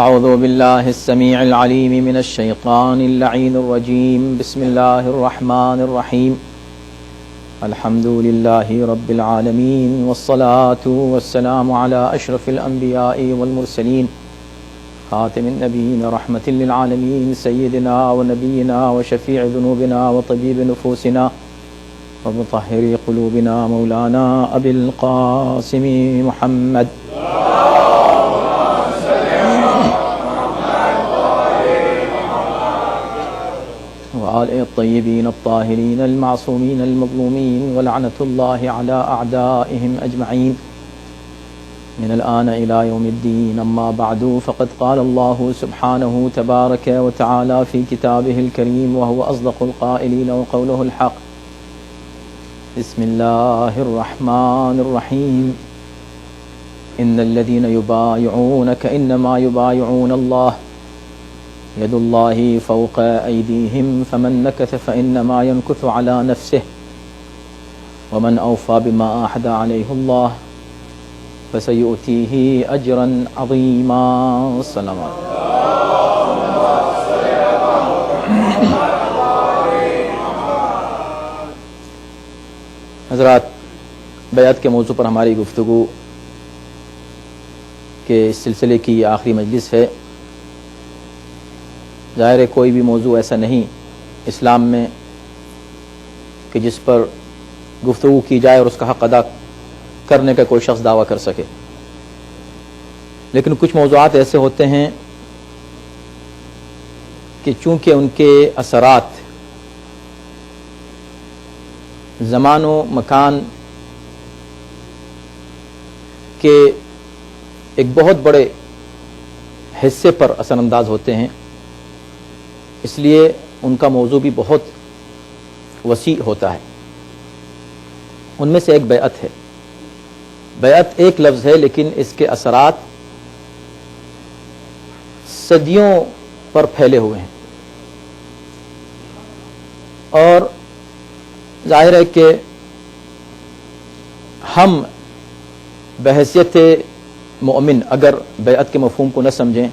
أعوذ بالله السميع العليم من الشيطان اللعين الرجيم. بسم الله الرحمن الرحيم. الحمد لله رب العالمين، والصلاة والسلام على أشرف الأنبياء والمرسلين، خاتم النبيين، رحمة للعالمين، سيدنا ونبينا وشفيع ذنوبنا وطبيب نفوسنا ومطهر قلوبنا مولانا أبي القاسم محمد وآل الطيبين الطاهرين المعصومين المظلومين، ولعنة الله على أعدائهم أجمعين من الآن إلى يوم الدين. أما بعد، فقد قال الله سبحانه تبارك وتعالى في كتابه الكريم وهو أصدق القائلين وقوله الحق. بسم الله الرحمن الرحيم. إن الذين يبايعونك إنما يبايعون الله يد الله فوق أيديهم فمن نكث فإنما ينكث على نفسه ومن أوفى بما عاهد عليه الله فسيؤتيه أجرا عظيما. السلام عليكم. حضرات، بیعت کے موضوع پر ہماری گفتگو کے اس سلسلے کی یہ آخری مجلس ہے. ظاہر ہے کوئی بھی موضوع ایسا نہیں اسلام میں کہ جس پر گفتگو کی جائے اور اس کا حق ادا کرنے کا کوئی شخص دعویٰ کر سکے، لیکن کچھ موضوعات ایسے ہوتے ہیں کہ چونکہ ان کے اثرات زمان و مکان کے ایک بہت بڑے حصے پر اثر انداز ہوتے ہیں، اس لیے ان کا موضوع بھی بہت وسیع ہوتا ہے. ان میں سے ایک بیعت ہے. بیعت ایک لفظ ہے لیکن اس کے اثرات صدیوں پر پھیلے ہوئے ہیں، اور ظاہر ہے کہ ہم بحیثیت مومن اگر بیعت کے مفہوم کو نہ سمجھیں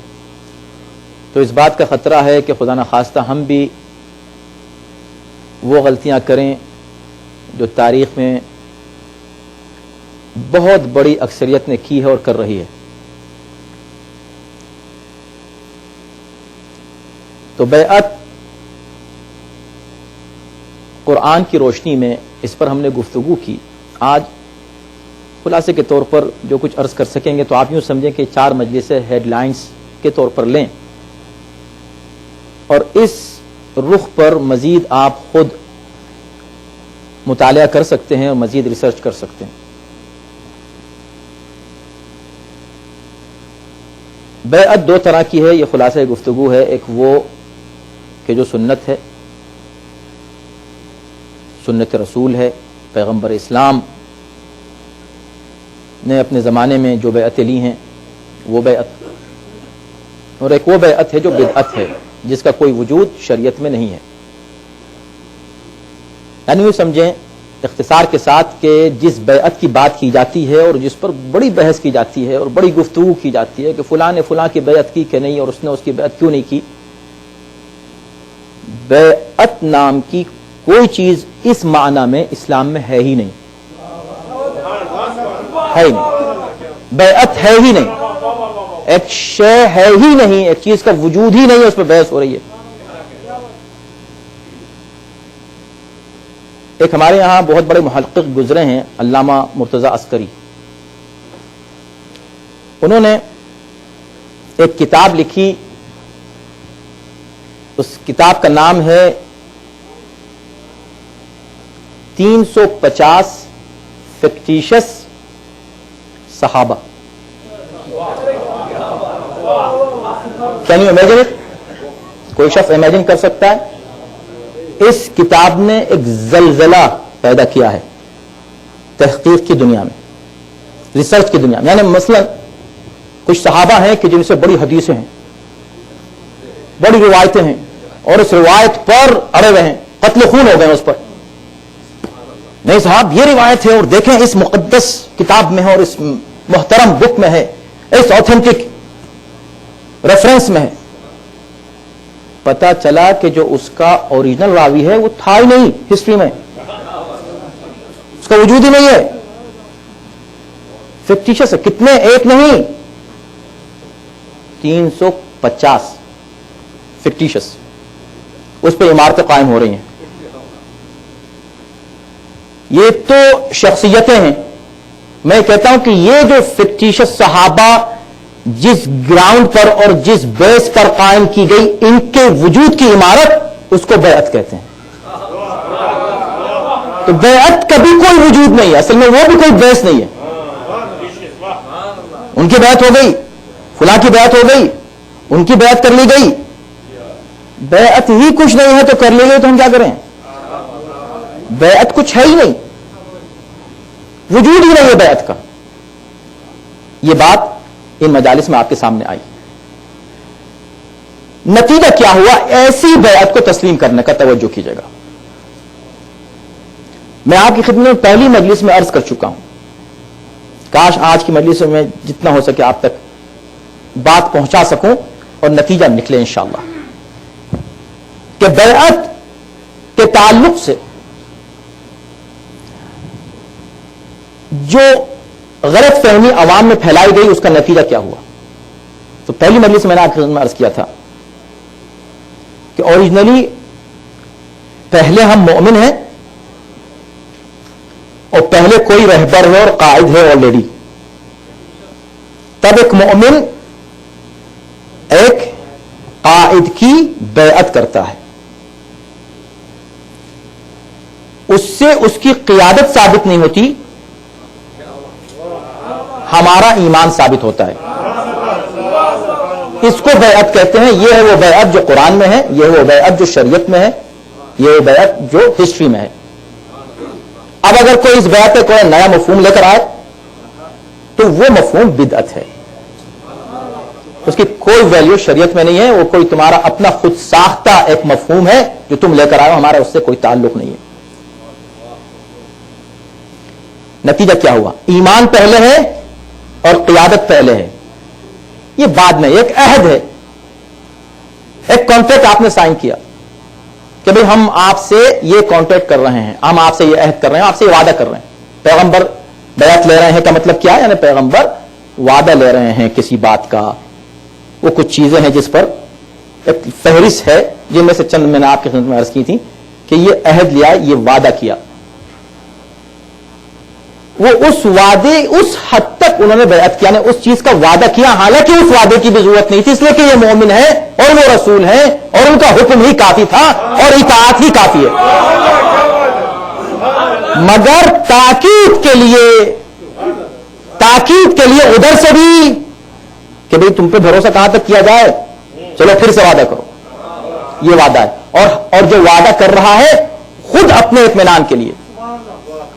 تو اس بات کا خطرہ ہے کہ خدا نخواستہ ہم بھی وہ غلطیاں کریں جو تاریخ میں بہت بڑی اکثریت نے کی ہے اور کر رہی ہے. تو بیعت قرآن کی روشنی میں اس پر ہم نے گفتگو کی. آج خلاصے کے طور پر جو کچھ عرض کر سکیں گے تو آپ یوں سمجھیں کہ 4 مجلسیں ہیڈ لائنز کے طور پر لیں، اور اس رخ پر مزید آپ خود مطالعہ کر سکتے ہیں اور مزید ریسرچ کر سکتے ہیں. بیعت 2 طرح کی ہے، یہ خلاصہ گفتگو ہے. ایک وہ کہ جو سنت ہے، سنت رسول ہے، پیغمبر اسلام نے اپنے زمانے میں جو بیعتیں لی ہیں وہ بیعت، اور ایک وہ بیعت ہے جو بدعت ہے جس کا کوئی وجود شریعت میں نہیں ہے. یعنی وہ سمجھیں اختصار کے ساتھ کہ جس بیعت کی بات کی جاتی ہے اور جس پر بڑی بحث کی جاتی ہے اور بڑی گفتگو کی جاتی ہے کہ فلاں نے فلاں کی بیعت کی کہ نہیں اور اس نے اس کی بیعت کیوں نہیں کی، بیعت نام کی کوئی چیز اس معنی میں اسلام میں ہے ہی نہیں، ہے ہی نہیں. بیعت ہے ہی نہیں، ایک شے ہے ہی نہیں، ایک چیز کا وجود ہی نہیں ہے، اس پہ بحث ہو رہی ہے. ایک ہمارے یہاں بہت بڑے محقق گزرے ہیں، علامہ مرتضی عسکری. انہوں نے ایک کتاب لکھی، اس کتاب کا نام ہے 350 فکٹیشس صحابہ. Can you imagine it? کوئی شخص امیجن کر سکتا ہے؟ اس کتاب نے ایک زلزلہ پیدا کیا ہے تحقیق کی دنیا میں، ریسرچ کی دنیا میں. یعنی مثلا کچھ صحابہ ہیں کہ جن سے بڑی حدیثیں ہیں، بڑی روایتیں ہیں، اور اس روایت پر اڑے ہوئے ہیں، قتل خون ہو گئے اس پر. نہیں صاحب یہ روایت ہے اور دیکھیں اس مقدس کتاب میں ہے اور اس محترم بک میں ہے، اس آتھینٹک ریفرنس میں ہے. پتا چلا کہ جو اس کا اوریجنل راوی ہے وہ تھا ہی نہیں ہسٹری میں, اس کا وجود ہی نہیں ہے, فکٹیشس ہے. کتنے؟ ایک نہیں 350 فکٹیشس, اس پہ عمارتیں قائم ہو رہی ہیں. یہ تو شخصیتیں ہیں. میں کہتا ہوں کہ یہ جو فکٹیشس صحابہ جس گراؤنڈ پر اور جس بیس پر قائم کی گئی ان کے وجود کی عمارت, اس کو بیعت کہتے ہیں. تو بیعت کا بھی کوئی وجود نہیں ہے, اصل میں وہ بھی کوئی بیس نہیں ہے. ان کی بیعت ہو گئی, فلاں کی بیعت ہو گئی, ان کی بیعت کر لی گئی. بیعت ہی کچھ نہیں ہے تو کر لی گئی تو ہم کیا کریں؟ بیعت کچھ ہے ہی نہیں, وجود ہی نہیں ہے بیعت کا. یہ بات ان مجالس میں آپ کے سامنے آئی. نتیجہ کیا ہوا؟ ایسی بیعت کو تسلیم کرنے کا. توجہ کیجیے گا, میں آپ کی خدمت میں پہلی مجلس میں عرض کر چکا ہوں, کاش آج کی مجلس میں جتنا ہو سکے آپ تک بات پہنچا سکوں اور نتیجہ نکلے انشاءاللہ, کہ بیعت کے تعلق سے جو غلط فہمی عوام میں پھیلائی گئی اس کا نتیجہ کیا ہوا. تو پہلی مجلس میں نے آپ کی خدمت میں عرض کیا تھا کہ اوریجنلی پہلے ہم مومن ہیں اور پہلے کوئی رہبر ہے اور قائد ہے آلریڈی. تب ایک مومن ایک قائد کی بیعت کرتا ہے, اس سے اس کی قیادت ثابت نہیں ہوتی, ہمارا ایمان ثابت ہوتا ہے. اس کو بیعت کہتے ہیں. یہ ہے وہ بیعت جو قرآن میں ہے, یہ ہے وہ بیعت جو شریعت میں ہے, یہ وہ بیعت جو ہسٹری میں ہے. اب اگر کوئی اس بیعت پہ کوئی نیا مفہوم لے کر آئے تو وہ مفہوم بدعت ہے, اس کی کوئی ویلیو شریعت میں نہیں ہے. وہ کوئی تمہارا اپنا خود ساختہ ایک مفہوم ہے جو تم لے کر آئے, ہمارا اس سے کوئی تعلق نہیں ہے. نتیجہ کیا ہوا؟ ایمان پہلے ہے اور قیادت پہلے ہے. یہ بعد میں ایک عہد ہے, ایک کانٹریکٹ آپ نے سائن کیا کہ بھئی ہم آپ سے یہ کانٹریکٹ کر رہے ہیں, ہم آپ سے یہ عہد کر رہے ہیں, آپ سے یہ وعدہ کر رہے ہیں. پیغمبر بیعت لے رہے ہیں کا مطلب کیا ہے؟ یعنی پیغمبر وعدہ لے رہے ہیں کسی بات کا. وہ کچھ چیزیں ہیں جس پر ایک فہرست ہے, جن میں سے چند میں نے آپ کی خدمت میں عرض کی تھی کہ یہ عہد لیا, یہ وعدہ کیا. وہ اس وعدے اس حد تک انہوں نے بیعت کیا, اس چیز کا وعدہ کیا, حالانکہ اس وعدے کی بھی ضرورت نہیں تھی, اس لیے کہ یہ مومن ہے اور وہ رسول ہیں اور ان کا حکم ہی کافی تھا اور اطاعت ہی کافی ہے. مگر تاکید کے لیے ادھر سے بھی کہ بھئی تم پہ بھروسہ کہاں تک کیا جائے, چلو پھر سے وعدہ کرو. یہ وعدہ ہے. اور جو وعدہ کر رہا ہے خود اپنے اطمینان کے لیے,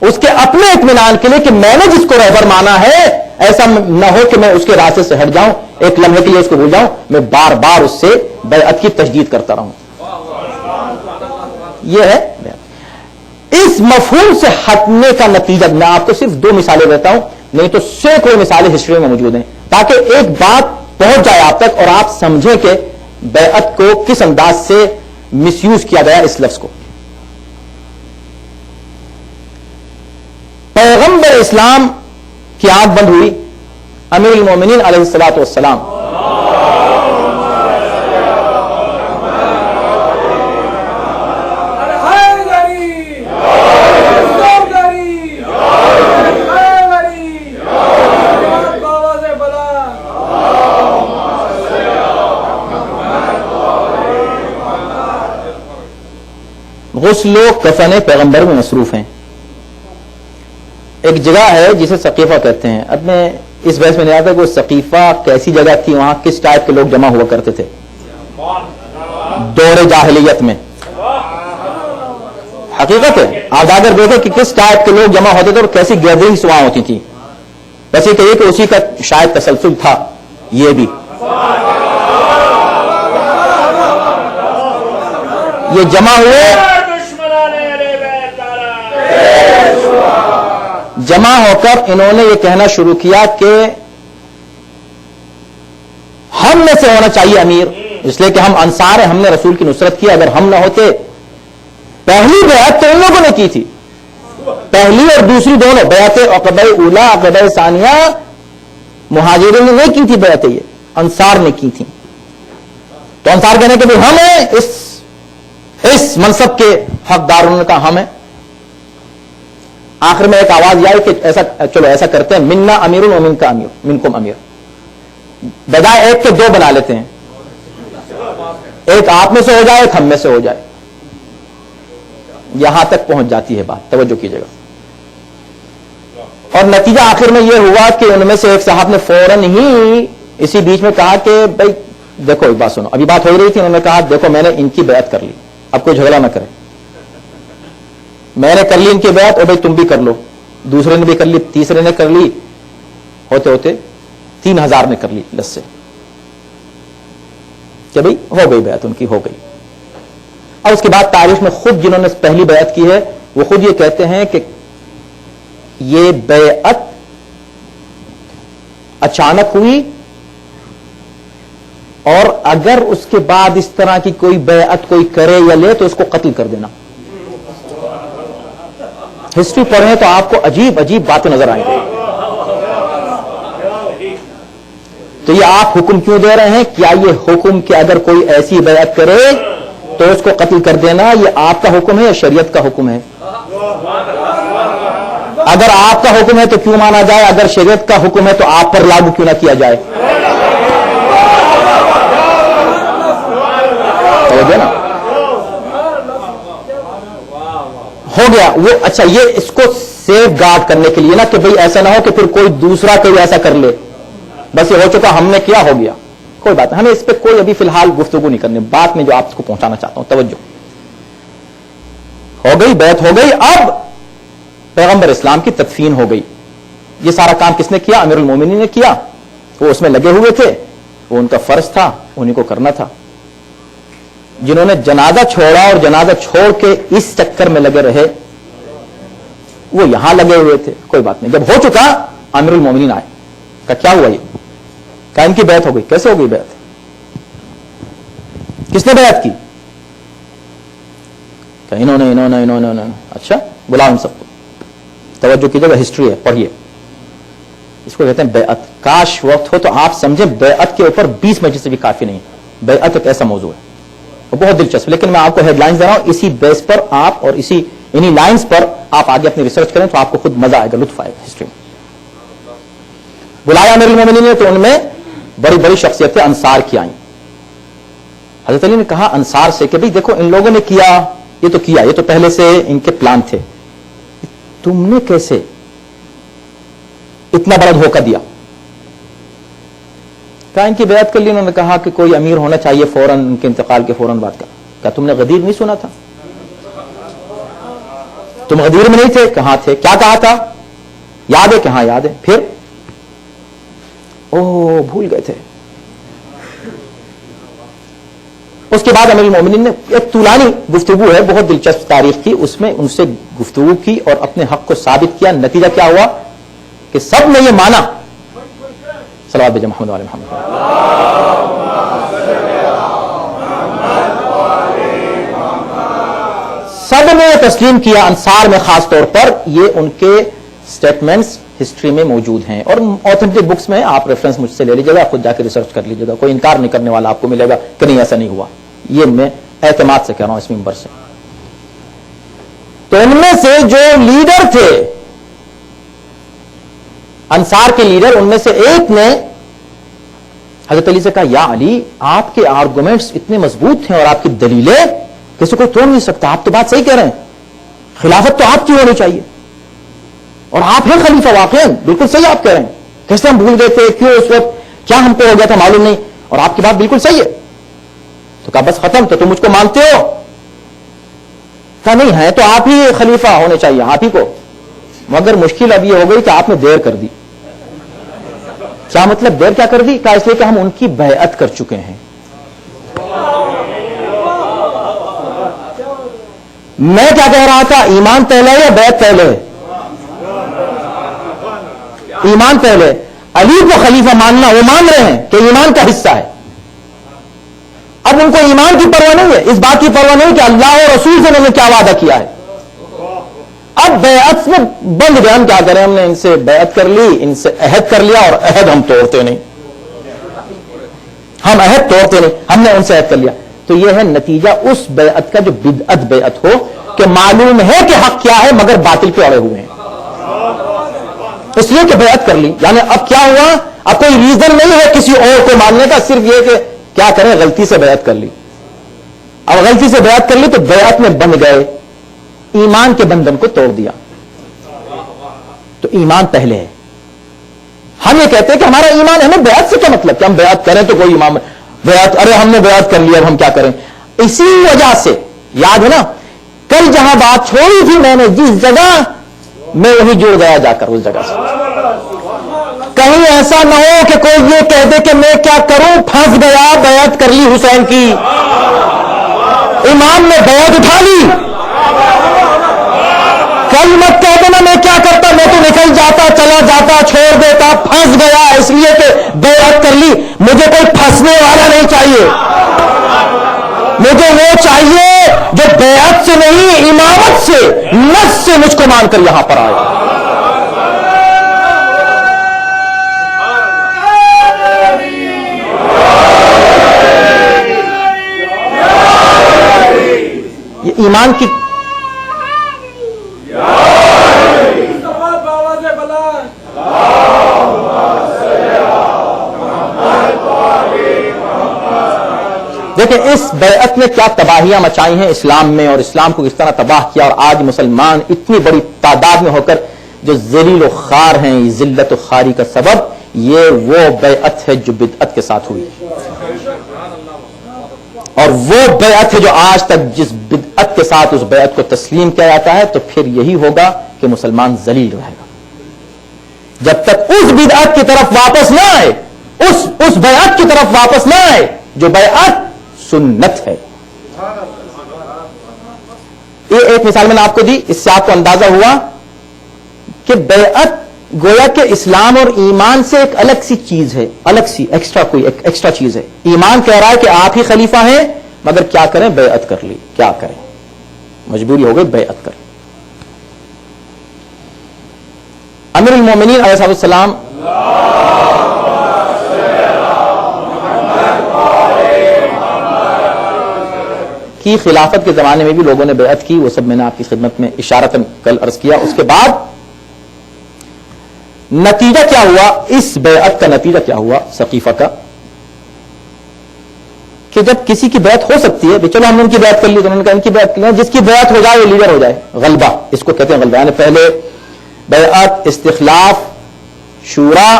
اس کے اپنے اطمینان کے لیے کہ میں نے جس کو رہبر مانا ہے ایسا نہ ہو کہ میں اس کے راستے سے ہٹ جاؤں, ایک لمحے کے لیے اس کو بھول جاؤں, میں بار بار اس سے بیعت کی تجدید کرتا رہوں. یہ ہے اس مفہوم سے ہٹنے کا نتیجہ. میں آپ کو صرف 2 مثالیں دیتا ہوں, نہیں تو سینکڑوں مثالیں ہسٹری میں موجود ہیں, تاکہ ایک بات پہنچ جائے آپ تک اور آپ سمجھیں کہ بیعت کو کس انداز سے مس یوز کیا گیا اس لفظ کو. پیغمبر اسلام کی آنکھ بند ہوئی, امیر المومنین علیہ الصلوۃ والسلام غسل و کفن پیغمبر میں مصروف ہیں. ایک جگہ ہے جسے ثقیفہ کہتے ہیں. اب میں اس بحث میں نہیں آتا کہ وہ ثقیفہ کیسی جگہ تھی, وہاں کس ٹائپ کے لوگ جمع ہوا کرتے تھے دور جاہلیت میں. حقیقت ہے, آپ جا کر دیکھیں کہ کس ٹائپ کے لوگ جمع ہوتے تھے اور کیسی گیدرنگز وہاں ہوتی تھی. ویسے کہیے کہ اسی کا شاید تسلسل تھا یہ بھی. یہ جمع ہوئے, جمع ہو کر انہوں نے یہ کہنا شروع کیا کہ ہم میں سے ہونا چاہیے امیر، اس لیے کہ ہم انصار ہیں، ہم نے رسول کی نصرت کی. اگر ہم نہ ہوتے، پہلی بیعت تو ان لوگوں نے کی تھی، پہلی اور دوسری دونوں بیعت عقبہ اولا عقبہ ثانیہ مہاجرین نے نہیں کی تھی، بیعت یہ انصار نے کی تھی. تو انصار کہنے کہ ہم ہیں اس منصب کے حقدار، انہوں نے کہا ہم ہیں. آخر میں ایک آواز یہ آئی کہ ایسا چلو ایسا کرتے ہیں، منا امیر و من کا امیر منکم امیر، بجائے ایک کے دو بنا لیتے ہیں، ایک آپ میں سے ہو جائے، ایک ہم میں سے ہو جائے. یہاں تک پہنچ جاتی ہے بات، توجہ کیجیے گا. اور نتیجہ آخر میں یہ ہوا کہ ان میں سے ایک صاحب نے فوراً ہی اسی بیچ میں کہا کہ بھائی دیکھو ایک بات سنو، ابھی بات ہو رہی تھی، انہوں نے کہا دیکھو میں نے ان کی بیعت کر لی، اب کوئی جھگڑا نہ کرے، میں نے کر لی ان کی بیعت، اور بھائی تم بھی کر لو. دوسرے نے بھی کر لی، تیسرے نے کر لی، ہوتے ہوتے 3000 نے کر لی لس سے، کہ بھائی ہو گئی بیعت ان کی، ہو گئی. اور اس کے بعد تاریخ میں خود جنہوں نے پہلی بیعت کی ہے وہ خود یہ کہتے ہیں کہ یہ بیعت اچانک ہوئی، اور اگر اس کے بعد اس طرح کی کوئی بیعت کوئی کرے یا لے تو اس کو قتل کر دینا. ہسٹری پڑھیں تو آپ کو عجیب عجیب باتیں نظر آئیں گی. تو یہ آپ حکم کیوں دے رہے ہیں؟ کیا یہ حکم کہ اگر کوئی ایسی بیعت کرے تو اس کو قتل کر دینا یہ آپ کا حکم ہے یا شریعت کا حکم ہے؟ اگر آپ کا حکم ہے تو کیوں مانا جائے؟ اگر شریعت کا حکم ہے تو آپ پر لاگو کیوں نہ کیا جائے؟ نا ہو گیا وہ. اچھا یہ اس کو سیف گارڈ کرنے کے لیے نا کہ بھئی ایسا نہ ہو کہ پھر کوئی دوسرا کوئی ایسا کر لے، بس یہ ہو چکا، ہم نے کیا ہو گیا، کوئی بات نہیں. ہمیں اس پہ کوئی ابھی فی الحال گفتگو نہیں کرنی. بات میں جو آپ کو پہنچانا چاہتا ہوں، توجہ، ہو گئی بیعت ہو گئی. اب پیغمبر اسلام کی تدفین ہو گئی. یہ سارا کام کس نے کیا؟ امیر المومنین نے کیا. وہ اس میں لگے ہوئے تھے، وہ ان کا فرض تھا، انہیں کو کرنا تھا. جنہوں نے جنازہ چھوڑا اور جنازہ چھوڑ کے اس چکر میں لگے رہے وہ یہاں لگے ہوئے تھے، کوئی بات نہیں. جب ہو چکا امیر المومنین آئے، کہ کیا ہوا؟ یہ کہ ان کی بیعت ہو گئی. کیسے ہو گئی بیعت؟ کس نے بیعت کی؟ کہ انہوں نے. اچھا بلاؤ ان سب کو. توجہ کیجیے گا، ہسٹری ہے، پڑھیے. اس کو کہتے ہیں بیعت. کاش وقت ہو تو آپ سمجھیں بیعت کے اوپر 20 مجلس سے بھی کافی نہیں. بیعت ایک ایسا موضوع ہے بہت دلچسپ، لیکن میں آپ کو ہیڈ لائنز دے رہا ہوں. اسی بیس پر آپ اور انہی لائنز پر آپ آگے اپنی ریسرچ کریں تو آپ کو خود مزہ آئے گا، لطف آئے گا. ہسٹری میں بلایا امیر المومنین نے تو ان میں بڑی بڑی شخصیتیں انصار کی آئیں. حضرت علی نے کہا انصار سے کہ بھئی دیکھو ان لوگوں نے کیا، یہ تو پہلے سے ان کے پلان تھے، تم نے کیسے اتنا بڑا دھوکہ دیا؟ کہا ان کی بیعت کر لی. انہوں نے کہا کہ کوئی امیر ہونا چاہیے فوراً ان کے انتقال کے فوراً بعد کا. کہا تم نے غدیر نہیں سنا تھا؟ تم غدیر میں نہیں تھے؟ کہاں تھے؟ کیا کہا تھا؟ یاد ہے؟ کہ ہاں یاد ہے. پھر بھول گئے تھے. اس کے بعد امیر المومنین نے ایک طولانی گفتگو ہے بہت دلچسپ تاریخ کی، اس میں ان سے گفتگو کی اور اپنے حق کو ثابت کیا. نتیجہ کیا ہوا کہ سب نے یہ مانا. صلوات بھیجیں محمد علیہ محمد. سب نے تسلیم کیا، انصار میں خاص طور پر. یہ ان کے سٹیٹمنٹس ہسٹری میں موجود ہیں اور آتھینٹک بکس میں. آپ ریفرنس مجھ سے لے لیجیے گا، خود جا کے ریسرچ کر لیجیے گا. کوئی انکار نہیں کرنے والا آپ کو ملے گا کہ نہیں ایسا نہیں ہوا. یہ میں اعتماد سے کہہ رہا ہوں اس ممبر سے. تو ان میں سے جو لیڈر تھے انصار کے لیڈر، ان میں سے ایک نے حضرت علی سے کہا یا علی آپ کے آرگومنٹس اتنے مضبوط ہیں اور آپ کی دلیلیں کسی کو توڑ نہیں سکتا. آپ تو بات صحیح کہہ رہے ہیں، خلافت تو آپ کی ہونی چاہیے اور آپ ہیں خلیفہ واقعا. بالکل صحیح آپ کہہ رہے ہیں. کیسے ہم بھول گئے تھے؟ کیوں اس وقت کیا ہم کو ہو گیا تھا معلوم نہیں، اور آپ کی بات بالکل صحیح ہے. تو کہا بس ختم، تو تم مجھ کو مانتے ہو؟ کہا نہیں ہے تو آپ ہی خلیفہ ہونے چاہیے، آپ ہی کو. مگر مشکل اب یہ ہو گئی کہ آپ نے دیر کر دی. کیا مطلب دیر کیا کر دی؟ کہا اس لیے کہ ہم ان کی بیعت کر چکے ہیں. میں کیا کہہ رہا تھا؟ ایمان پہلے یا بیعت پہلے؟ ایمان پہلے. علی کو خلیفہ ماننا، وہ مان رہے ہیں کہ ایمان کا حصہ ہے. اب ان کو ایمان کی پرواہ نہیں ہے، اس بات کی پرواہ نہیں کہ اللہ اور رسول سے انہوں نے کیا وعدہ کیا ہے. اب بیعت میں بند گئے. ہم کیا کریں، ہم نے ان سے بیعت کر لی، ان سے عہد کر لیا، اور عہد ہم توڑتے نہیں، ہم عہد توڑتے نہیں، ہم نے ان سے عہد کر لیا. تو یہ ہے نتیجہ اس بیعت کا جو بدعت بیعت ہو، کہ معلوم ہے کہ حق کیا ہے مگر باطل پہ اڑے ہوئے ہیں، اس لیے کہ بیعت کر لی. یعنی اب کیا ہوا، اب کوئی ریزن نہیں ہے کسی اور کو ماننے کا، صرف یہ کہ کیا کریں، غلطی سے بیعت کر لی. اب غلطی سے بیعت کر لی تو بیعت میں بند گئے، ایمان کے بندھن کو توڑ دیا. تو ایمان پہلے ہے. ہم یہ کہتے ہیں کہ ہمارا ایمان، ہمیں بیعت سے کیا مطلب کہ ہم بیعت کریں تو کوئی ایمان بیعت، ارے ہم نے بیعت کر لیا اب ہم کیا کریں. اسی وجہ سے یاد ہے نا، کل جہاں بات چھوڑی تھی میں نے، جس جگہ میں وہی جڑ گیا جا کر اس جگہ سے. کہیں ایسا نہ ہو کہ کوئی یہ کہہ دے کہ میں کیا کروں، پھنس گیا، بیعت کر لی حسین کی، امام نے بیعت اٹھا لی. کل مت کہہ دینا میں کیا کرتا، میں تو نکل جاتا، چلا جاتا، چھوڑ دیتا، پھنس گیا اس لیے کہ بیعت کر لی. مجھے کوئی پھنسنے والا نہیں چاہیے، مجھے وہ چاہیے جو بیعت سے نہیں، امامت سے، نص سے مجھ کو مان کر یہاں پر آئے. یہ ایمان کی دیکھیں اس بیعت نے کیا تباہیاں مچائی ہیں اسلام میں، اور اسلام کو کس طرح تباہ کیا. اور آج مسلمان اتنی بڑی تعداد میں ہو کر جو ذلیل و خوار ہیں، ذلت و خواری کا سبب یہ وہ بیعت ہے جو بدعت کے ساتھ ہوئی، اور وہ بیعت ہے جو آج تک جس بدعت کے ساتھ اس بیعت کو تسلیم کیا جاتا ہے، تو پھر یہی ہوگا کہ مسلمان ذلیل رہے گا جب تک اس بدعت کی طرف واپس نہ آئے، اس بیعت کی طرف واپس نہ آئے جو بیعت سنت ہے. یہ ایک مثال میں نے آپ کو دی، اس سے آپ کو اندازہ ہوا کہ بیعت گویا کہ اسلام اور ایمان سے ایک الگ سی چیز ہے، الگ سی ایکسٹرا چیز ہے. ایمان کہہ رہا ہے کہ آپ ہی خلیفہ ہیں، مگر کیا کریں، بیعت کر لی، کیا کریں، مجبوری ہو گئی، بیعت کر. امیر المومنین علیہ السلام کی خلافت کے زمانے میں بھی لوگوں نے بیعت کی، وہ سب میں نے آپ کی خدمت میں اشارتاً کل عرض کیا. اس کے بعد نتیجہ کیا ہوا، اس بیعت کا نتیجہ کیا ہوا سقیفہ کا، کہ جب کسی کی بیعت ہو سکتی ہے، چلو ہم نے ان کی بیعت کر لی، تو انہوں نے کہا ان کی بیعت کر لی، جس کی بیعت ہو جائے وہ لیڈر ہو جائے. غلبہ اس کو کہتے ہیں، غلبہ یعنی پہلے بیعت، استخلاف، شورا،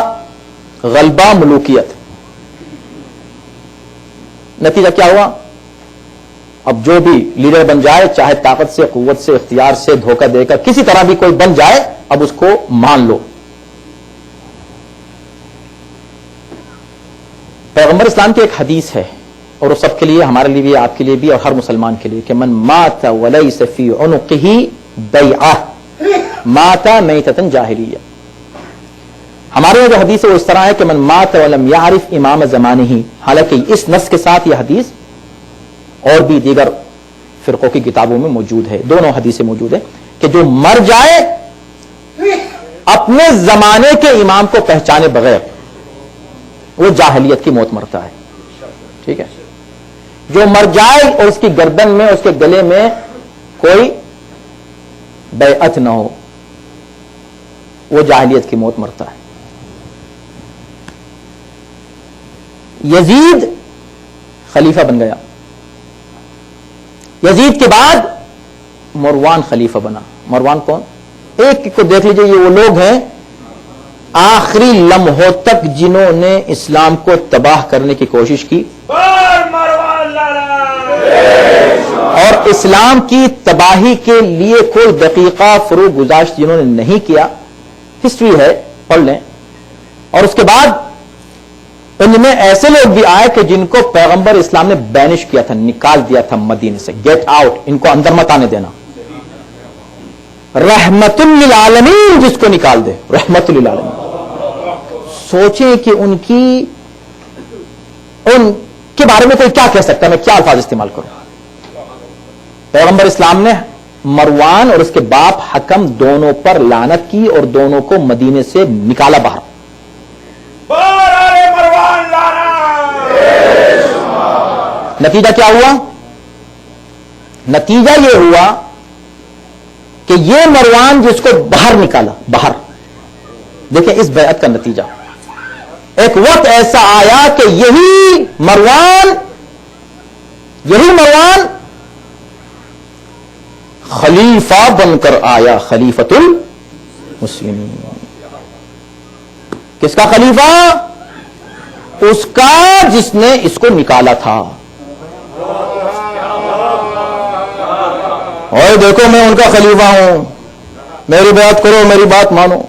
غلبہ، ملوکیت. نتیجہ کیا ہوا، اب جو بھی لیڈر بن جائے، چاہے طاقت سے، قوت سے، اختیار سے، دھوکہ دے کر، کسی طرح بھی کوئی بن جائے، اب اس کو مان لو. پیغمبر اسلام کی ایک حدیث ہے، اور وہ سب کے لیے، ہمارے لیے بھی، آپ کے لیے بھی، اور ہر مسلمان کے لیے، کہ من مات ولیس فی عنقہ بیعہ مات میتۃ جاہلیہ. ہمارے یہاں جو حدیث ہے وہ اس طرح ہے کہ من مات ولم یعرف امام زمانہ. حالانکہ اس نص کے ساتھ یہ حدیث اور بھی دیگر فرقوں کی کتابوں میں موجود ہے، دونوں حدیثیں موجود ہیں، کہ جو مر جائے اپنے زمانے کے امام کو پہچانے بغیر، وہ جاہلیت کی موت مرتا ہے. ٹھیک ہے، جو مر جائے اور اس کی گردن میں، اس کے گلے میں کوئی بیعت نہ ہو، وہ جاہلیت کی موت مرتا ہے. یزید خلیفہ بن گیا، یزید کے بعد مروان خلیفہ بنا. مروان کون؟ ایک کو دیکھ لیجئے، یہ وہ لوگ ہیں آخری لمحوں تک جنہوں نے اسلام کو تباہ کرنے کی کوشش کی، اور اسلام کی تباہی کے لیے کوئی دقیقہ فروغ گزاشت جنہوں نے نہیں کیا. ہسٹری ہے، پڑھ لیں. اور اس کے بعد ان میں ایسے لوگ بھی آئے کہ جن کو پیغمبر اسلام نے بینش کیا تھا، نکال دیا تھا مدینے سے، گیٹ آؤٹ، ان کو اندر مت آنے دینا. رحمت للعالمین جس کو نکال دے، رحمت للعالمین. سوچیں کہ ان کے بارے میں کوئی کیا کہہ سکتا ہے؟ میں کیا الفاظ استعمال کروں؟ پیغمبر اسلام نے مروان اور اس کے باپ حکم دونوں پر لعنت کی اور دونوں کو مدینے سے نکالا باہر. نتیجہ کیا ہوا؟ نتیجہ یہ ہوا کہ یہ مروان جس کو باہر نکالا، باہر دیکھیں اس بیعت کا نتیجہ. ایک وقت ایسا آیا کہ یہی مروان خلیفہ بن کر آیا، خلیفۃ المسلمین. کس کا خلیفہ؟ اس کا جس نے اس کو نکالا تھا. اور دیکھو میں ان کا خلیفہ ہوں، میری بات کرو، میری بات مانو.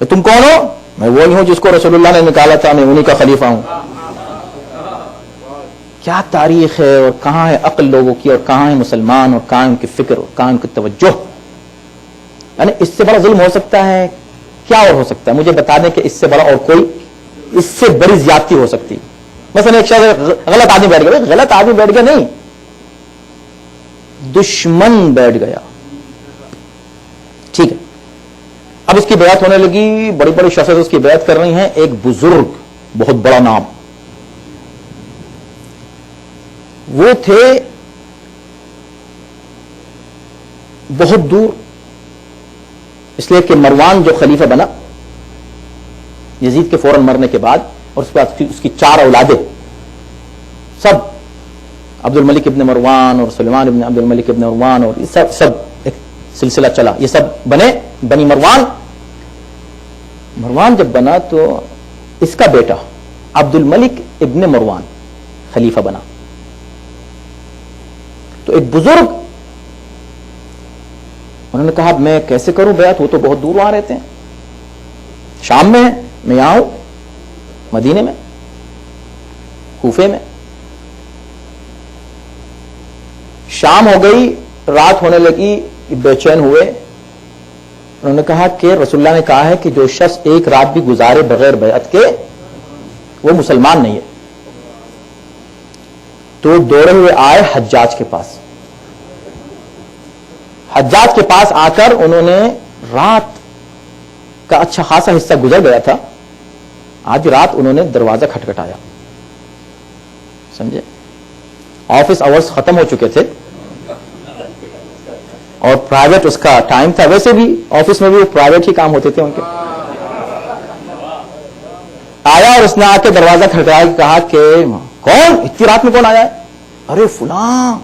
تم کون ہو؟ میں وہی ہوں جس کو رسول اللہ نے نکالا تھا، میں انہی کا خلیفہ ہوں. کیا تاریخ ہے، اور کہاں ہے عقل لوگوں کی، اور کہاں ہے مسلمان، اور کہاں ان کی فکر، اور کہاں ان کی توجہ. یعنی اس سے بڑا ظلم ہو سکتا ہے کیا اور ہو سکتا ہے؟ مجھے بتا دیں کہ اس سے بڑا اور کوئی، اس سے بڑی زیادتی ہو سکتی. مثلا ایک شخص غلط آدمی بیٹھ گیا، غلط آدمی بیٹھ گیا نہیں، دشمن بیٹھ گیا. ٹھیک ہے، اب اس کی بیعت ہونے لگی، بڑی بڑی شخصیت اس کی بیعت کر رہی ہیں. ایک بزرگ، بہت بڑا نام، وہ تھے بہت دور، اس لیے کہ مروان جو خلیفہ بنا یزید کے فوراً مرنے کے بعد، اور اس کے بعد اس کی 4 اولادیں، سب عبد الملک ابن مروان اور سلیمان ابن عبد الملک ابن مروان، اور یہ سب ایک سلسلہ چلا، یہ سب بنے بنی مروان. مروان جب بنا تو اس کا بیٹا عبد الملک ابن مروان خلیفہ بنا. تو ایک بزرگ، انہوں نے کہا میں کیسے کروں بیعت، وہ تو بہت دور وہاں رہتے ہیں، شام میں ہیں، میں یہاں ہوں مدینے میں، کوفے میں. شام ہو گئی، رات ہونے لگی، بے چین ہوئے. انہوں نے کہا کہ رسول اللہ نے کہا ہے کہ جو شخص ایک رات بھی گزارے بغیر بیعت کے وہ مسلمان نہیں ہے. تو دوڑے ہوئے آئے حجاج کے پاس. حجاج کے پاس آ کر انہوں نے، رات کا اچھا خاصا حصہ گزر گیا تھا، آج رات انہوں نے دروازہ کھٹکھٹایا. سمجھے؟ آفس آورز ختم ہو چکے تھے اور پرائیویٹ اس کا ٹائم تھا. ویسے بھی آفس میں بھی وہ پرائیویٹ ہی کام ہوتے تھے ان کے. آیا اور اس نے آ کے دروازہ کھٹکھٹایا، کہا کہ کون اتنی رات میں کون آیا ہے؟ ارے فلاں.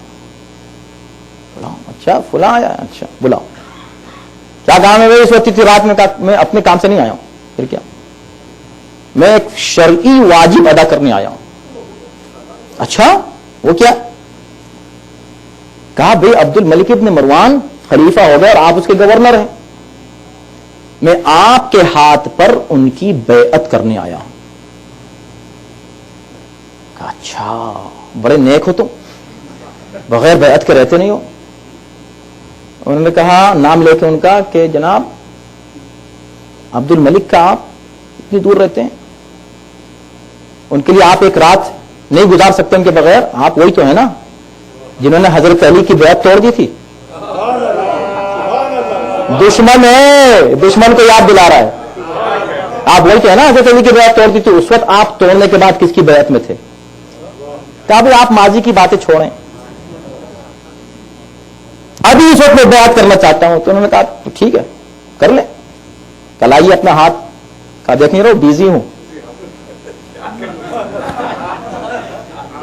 اچھا فلاں آیا ہے، اچھا بلاؤ. کیا کام ہے؟ اس وقت اتنی رات میں؟ میں اپنے کام سے نہیں آیا ہوں. پھر کیا؟ میں ایک شرعی واجب ادا کرنے آیا ہوں. اچھا وہ کیا؟ کہا بھئی عبد الملک ابن مروان خلیفہ ہو گئے اور آپ اس کے گورنر ہیں، میں آپ کے ہاتھ پر ان کی بیعت کرنے آیا ہوں. کہا اچھا بڑے نیک ہو تم، بغیر بیعت کے رہتے نہیں ہو. انہوں نے کہا نام لے کے ان کا کہ جناب عبد الملک کا آپ اتنی دور رہتے ہیں، ان کے لیے آپ ایک رات نہیں گزار سکتے ان کے بغیر. آپ وہی تو ہیں نا جنہوں نے حضرت علی کی بیعت توڑ دی تھی. دشمن ہے، دشمن کو یاد دلا رہا ہے. آپ وہی تو ہیں نا حضرت علی کی بیعت توڑ دی تھی. اس وقت آپ توڑنے کے بعد کس کی بیعت میں تھے؟ کہا بھی آپ ماضی کی باتیں چھوڑیں، ابھی اس وقت میں بیعت کرنا چاہتا ہوں. تو انہوں نے کہا ٹھیک ہے کر لیں. کل آئیے اپنا ہاتھ. کہا دیکھ نہیں رہو بیزی ہوں.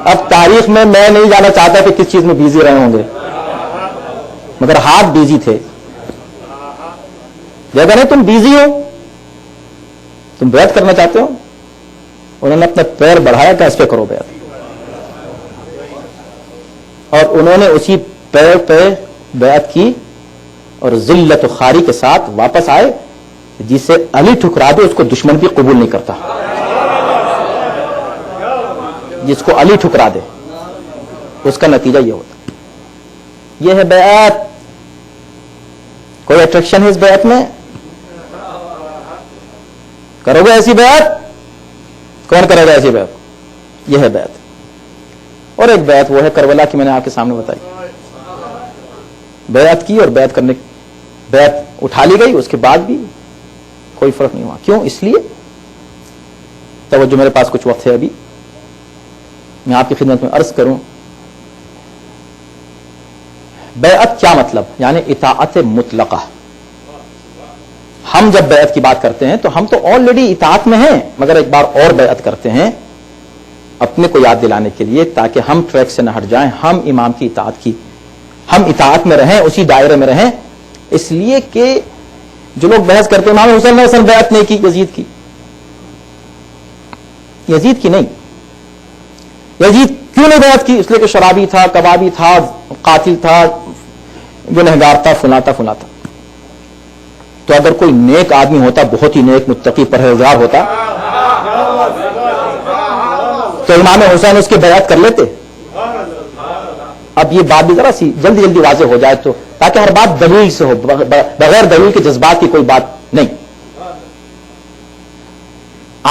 اب تاریخ میں نہیں جانا چاہتا کہ کس چیز میں بیزی رہے ہوں گے، مگر ہاتھ بیزی تھے. دیکھا نہیں تم بیزی ہو، تم بیعت کرنا چاہتے ہو. انہوں نے اپنا پیر بڑھایا کہ اس پہ کرو بیعت، اور انہوں نے اسی پیر پہ بیعت کی اور ذلت و خواری کے ساتھ واپس آئے. جسے علی ٹھکرا دے اس کو دشمن بھی قبول نہیں کرتا. جس کو علی ٹھکرا دے اس کا نتیجہ یہ ہوتا. یہ ہے بیعت. کوئی اٹریکشن ہے اس بیعت میں؟ کرو گے ایسی بیعت؟ کون کرے گا ایسی بیعت؟ یہ ہے بیعت. اور ایک بیعت وہ ہے کربلا کی، میں نے آپ کے سامنے بتائی. بیعت کی اور بیعت اٹھا لی گئی، اس کے بعد بھی کوئی فرق نہیں ہوا. کیوں؟ اس لیے توجہ، میرے پاس کچھ وقت ہے ابھی، میں آپ کی خدمت میں عرض کروں بیعت کیا مطلب، یعنی اطاعت مطلقہ. ہم جب بیعت کی بات کرتے ہیں تو ہم تو آلریڈی اطاعت میں ہیں، مگر ایک بار اور بیعت کرتے ہیں اپنے کو یاد دلانے کے لیے، تاکہ ہم ٹریک سے نہ ہٹ جائیں، ہم امام کی اطاعت میں رہیں، اسی دائرے میں رہیں. اس لیے کہ جو لوگ بحث کرتے ہیں امام حسین نے بیعت نہیں کی، یزید کی نہیں. یزید کیوں نہیں بیعت کی؟ اس لیے کہ شرابی تھا، کبابی تھا، قاتل تھا، گنہگار تھا، فلاں تھا. تو اگر کوئی نیک آدمی ہوتا، بہت ہی نیک متقی پرہیزگار ہوتا، تو امام حسین اس کی بیعت کر لیتے. اب یہ بات بھی ذرا سی جلدی واضح ہو جائے، تو تاکہ ہر بات دلیل سے ہو، بغیر دلیل کے جذبات کی کوئی بات نہیں.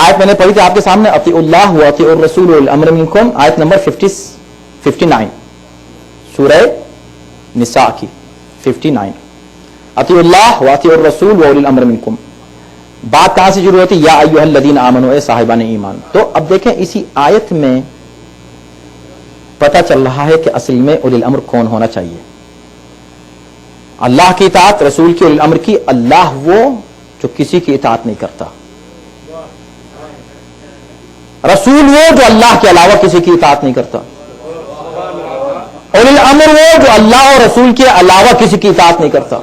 آیت میں نے پڑھی تھی آپ کے سامنے، اطیعوا اللہ واطیعوا الرسول واولی الامر منکم، آیت نمبر 59 سورہ نساء کی 59. اطیعوا اللہ واطیعوا الرسول واولی الامر منکم. بات کہاں سے شروع ہوتی؟ یا ایھا الذین آمنوا، اے صاحبان ایمان. تو اب دیکھیں اسی آیت میں پتہ چل رہا ہے کہ اصل میں اولی الامر کون ہونا چاہیے. اللہ کی اطاعت، رسول کی، اولی الامر کی. اللہ وہ جو کسی کی اطاعت نہیں کرتا، رسول وہ جو اللہ کے علاوہ کسی کی اطاعت نہیں کرتا، اولی الامر وہ جو اللہ اور رسول کے علاوہ کسی کی اطاعت نہیں کرتا.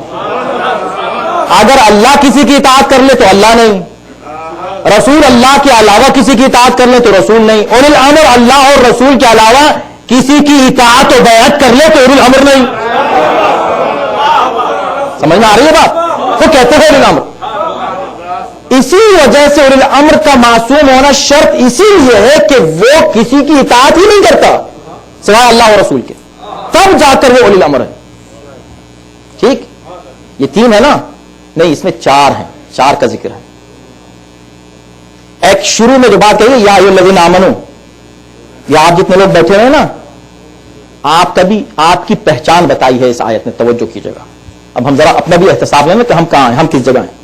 اگر اللہ کسی کی اطاعت کر لے تو اللہ نہیں، رسول اللہ کے علاوہ کسی کی اطاعت کر لے تو رسول نہیں، اولی الامر اللہ اور رسول کے علاوہ کسی کی اطاعت و بیعت کر لے تو اولی الامر نہیں. سمجھ میں آ رہی ہے بات؟ وہ کہتے ہیں اولی الامر. اسی وجہ سے اولی الامر کا معصوم ہونا شرط اسی لیے ہے کہ وہ کسی کی اطاعت ہی نہیں کرتا سوائے اللہ اور رسول کے، تب جا کر وہ اولی الامر ہے. ٹھیک؟ یہ 3 ہے نا؟ نہیں، اس میں 4 ہیں، 4 کا ذکر ہے. ایک شروع میں جو بات کہی یا ایھا الذین آمنوا، یہ آپ جتنے لوگ بیٹھے ہوئے ہیں نا، آپ کی پہچان بتائی ہے اس آیت میں، توجہ کیجیے گا. اب ہم ذرا اپنا بھی احتساب لیں کہ ہم کہاں ہیں، ہم کس جگہ ہیں.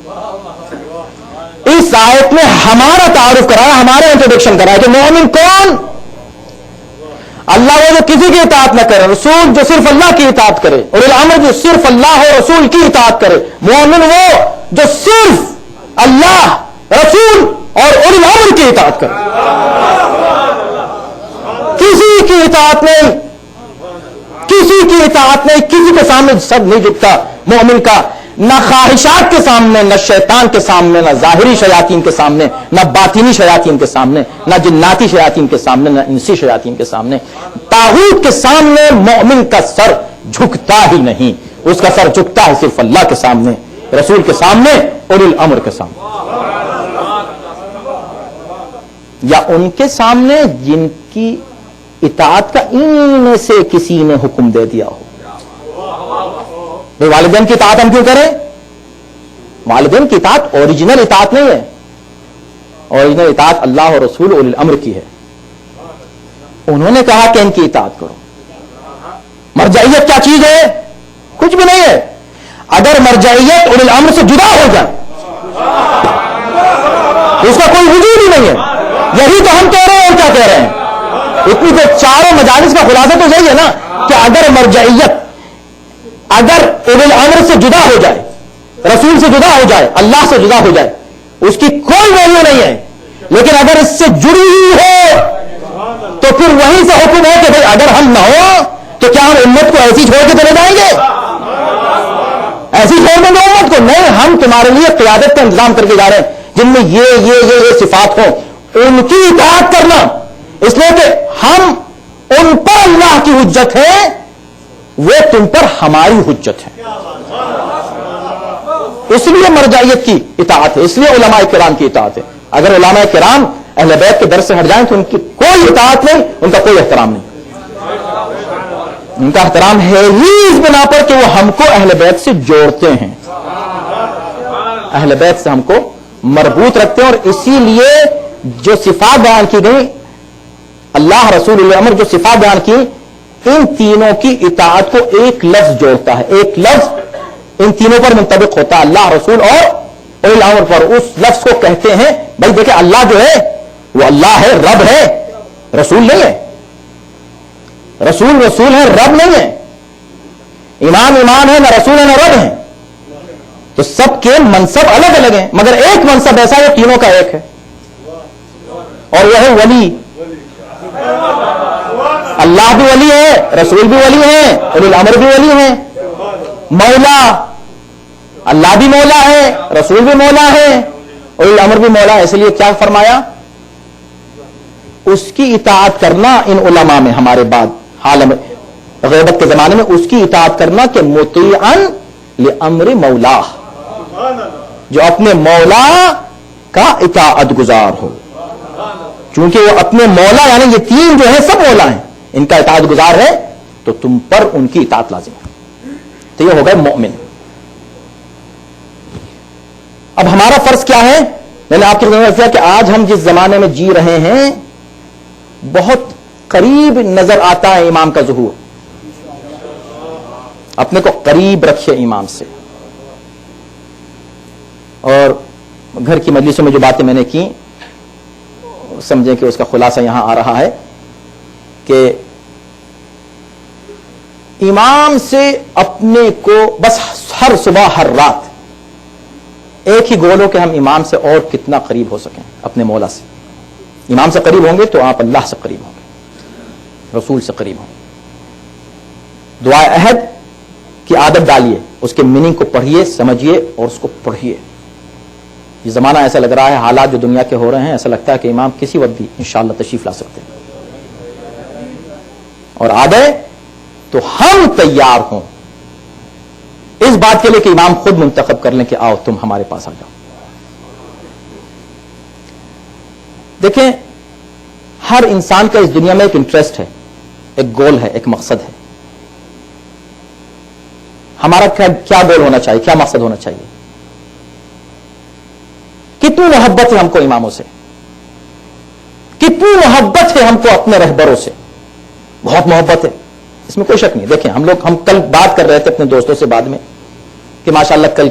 اس آیت میں ہمارا تعارف کرایا، ہمارا انٹروڈکشن کرایا کہ مومن کون؟ اللہ وہ جو کسی کی اطاعت نہ کرے، رسول جو صرف اللہ کی اطاعت کرے، اور الامر جو صرف اللہ اور رسول کی اطاعت کرے. مومن وہ جو صرف اللہ، رسول اور الامر کی اطاعت کرے، کسی کی اطاعت نہیں، کسی کی اطاعت نہیں، کسی کے سامنے سب نہیں جھکتا مومن کا، نہ خواہشات کے سامنے، نہ شیطان کے سامنے، نہ ظاہری شیاطین کے سامنے، نہ باطنی شیاطین کے سامنے، نہ جناتی شیاطین کے سامنے، نہ انسی شیاطین کے سامنے. طاغوت کے سامنے مومن کا سر جھکتا ہی نہیں، اس کا سر جھکتا ہے صرف اللہ کے سامنے، رسول کے سامنے، اولی الامر کے سامنے، یا ان کے سامنے جن کی اطاعت کا ان میں سے کسی نے حکم دے دیا ہو. والدین کی اطاعت ہم کیوں کریں؟ والدین کی اطاعت اوریجنل اطاعت نہیں ہے، اوریجنل اطاعت اللہ اور رسول اولی الامر کی ہے. انہوں نے کہا کہ ان کی اطاعت کرو. مرجعیت کیا چیز ہے؟ کچھ بھی نہیں ہے. اگر مرجعیت اولی الامر سے جدا ہو جائے اس کا کوئی وجود ہی نہیں ہے. یہی تو ہم کہہ رہے ہیں. اور کیا کہہ رہے ہیں؟ اتنی تو چاروں مجالس کا خلاصہ تو یہی ہے نا کہ اگر مرجعیت اگر اولی الامر سے جدا ہو جائے، رسول سے جدا ہو جائے، اللہ سے جدا ہو جائے، اس کی کوئی ویلیو نہیں ہے. لیکن اگر اس سے جڑی ہوئی ہو تو پھر وہیں سے حکم ہے کہ بھائی اگر ہم نہ ہو تو کیا ہم امت کو ایسی چھوڑ کے چلے جائیں گے؟ ایسی چھوڑ دیں گے امت کو؟ نہیں، ہم تمہارے لیے قیادت کا انتظام کر کے جا رہے ہیں جن میں یہ صفات ہوں. ان کی اطاعت کرنا، اس لیے کہ ہم ان پر اللہ کی حجت ہے، وہ تم پر ہماری حجت ہے. اس لیے مرجعیت کی اطاعت ہے، اس لیے علماء کرام کی اطاعت ہے. اگر علماء کرام اہل بیت کے در سے ہٹ جائیں تو ان کی کوئی اطاعت نہیں، ان کا کوئی احترام نہیں. ان کا احترام ہے ہی اس بنا پر کہ وہ ہم کو اہل بیت سے جوڑتے ہیں، اہل بیت سے ہم کو مربوط رکھتے ہیں. اور اسی لیے جو صفات بیان کی گئی اللہ رسول امر جو صفات بیان کی، ان تینوں کی اطاعت کو ایک لفظ جوڑتا ہے، ایک لفظ ان تینوں پر منطبق ہوتا ہے، اللہ رسول اور اولی الامر پر. اس لفظ کو کہتے ہیں، بھائی دیکھیں اللہ جو ہے وہ اللہ ہے، رب ہے، رسول نہیں ہے. رسول رسول ہے، رب نہیں ہے. امام امام ہے، نہ رسول ہے نہ رب ہے. تو سب کے منصب الگ الگ ہیں، مگر ایک منصب ایسا ہے تینوں کا ایک ہے، اور وہ ہے ولی. اللہ بھی ولی ہے، رسول بھی ولی ہے، اولی الامر بھی ولی ہیں. مولا، اللہ بھی مولا ہے، رسول بھی مولا ہے، اولی الامر بھی مولا ہے. اس لیے کیا فرمایا؟ اس کی اطاعت کرنا ان علماء میں ہمارے بعد حال غیبت کے زمانے میں اس کی اطاعت کرنا کہ مطیعن لامر مولا، جو اپنے مولا کا اطاعت گزار ہو. چونکہ وہ اپنے مولا یعنی یہ تین جو ہیں سب مولا ہیں، ان کا اطاعت گزار ہے تو تم پر ان کی اطاعت لازم ہے. تو یہ ہوگا مومن. اب ہمارا فرض کیا ہے؟ میں نے آپ کے سامنے کیا کہ آج ہم جس زمانے میں جی رہے ہیں بہت قریب نظر آتا ہے امام کا ظہور. اپنے کو قریب رکھیے امام سے. اور گھر کی مجلسوں میں جو باتیں میں نے کی سمجھیں کہ اس کا خلاصہ یہاں آ رہا ہے کہ امام سے اپنے کو بس ہر صبح ہر رات ایک ہی گول ہو کہ ہم امام سے اور کتنا قریب ہو سکیں اپنے مولا سے. امام سے قریب ہوں گے تو آپ اللہ سے قریب ہوں گے، رسول سے قریب ہوں گے. دعائے عہد کی عادت ڈالیے، اس کے میننگ کو پڑھیے، سمجھیے اور اس کو پڑھیے. یہ زمانہ ایسا لگ رہا ہے، حالات جو دنیا کے ہو رہے ہیں ایسا لگتا ہے کہ امام کسی وقت بھی انشاءاللہ تشریف لا سکتے ہیں. اور آ گئے تو ہم تیار ہوں اس بات کے لیے کہ امام خود منتخب کر لیں کہ آؤ تم ہمارے پاس آ جاؤ. دیکھیں ہر انسان کا اس دنیا میں ایک انٹرسٹ ہے، ایک گول ہے، ایک مقصد ہے. ہمارا کیا گول ہونا چاہیے، کیا مقصد ہونا چاہیے؟ کتنی محبت ہے ہم کو اماموں سے، کتنی محبت ہے ہم کو اپنے رہبروں سے. بہت محبت ہے، اس میں کوئی شک نہیں. دیکھیں ہم کل بات کر رہے تھے اپنے دوستوں سے بعد میں کہ ماشاءاللہ کل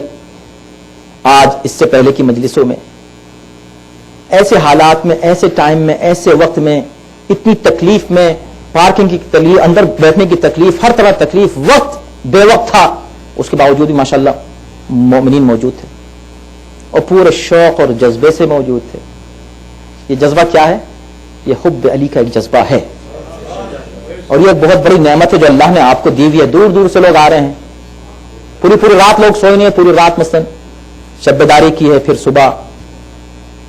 آج اس سے پہلے کی مجلسوں میں ایسے حالات میں، ایسے ٹائم میں، ایسے وقت میں، اتنی تکلیف میں، پارکنگ کی تکلیف، اندر بیٹھنے کی تکلیف، ہر طرح تکلیف، وقت بے وقت تھا، اس کے باوجود بھی ماشاءاللہ مومنین موجود تھے اور پورے شوق اور جذبے سے موجود تھے. یہ جذبہ کیا ہے؟ یہ حب علی کا ایک جذبہ ہے، اور یہ ایک بہت بڑی نعمت ہے جو اللہ نے آپ کو دی ہوئی ہے. دور دور سے لوگ آ رہے ہیں، پوری رات لوگ سوئے نہیں ہیں، پوری رات مثلا شب بیداری کی ہے، پھر صبح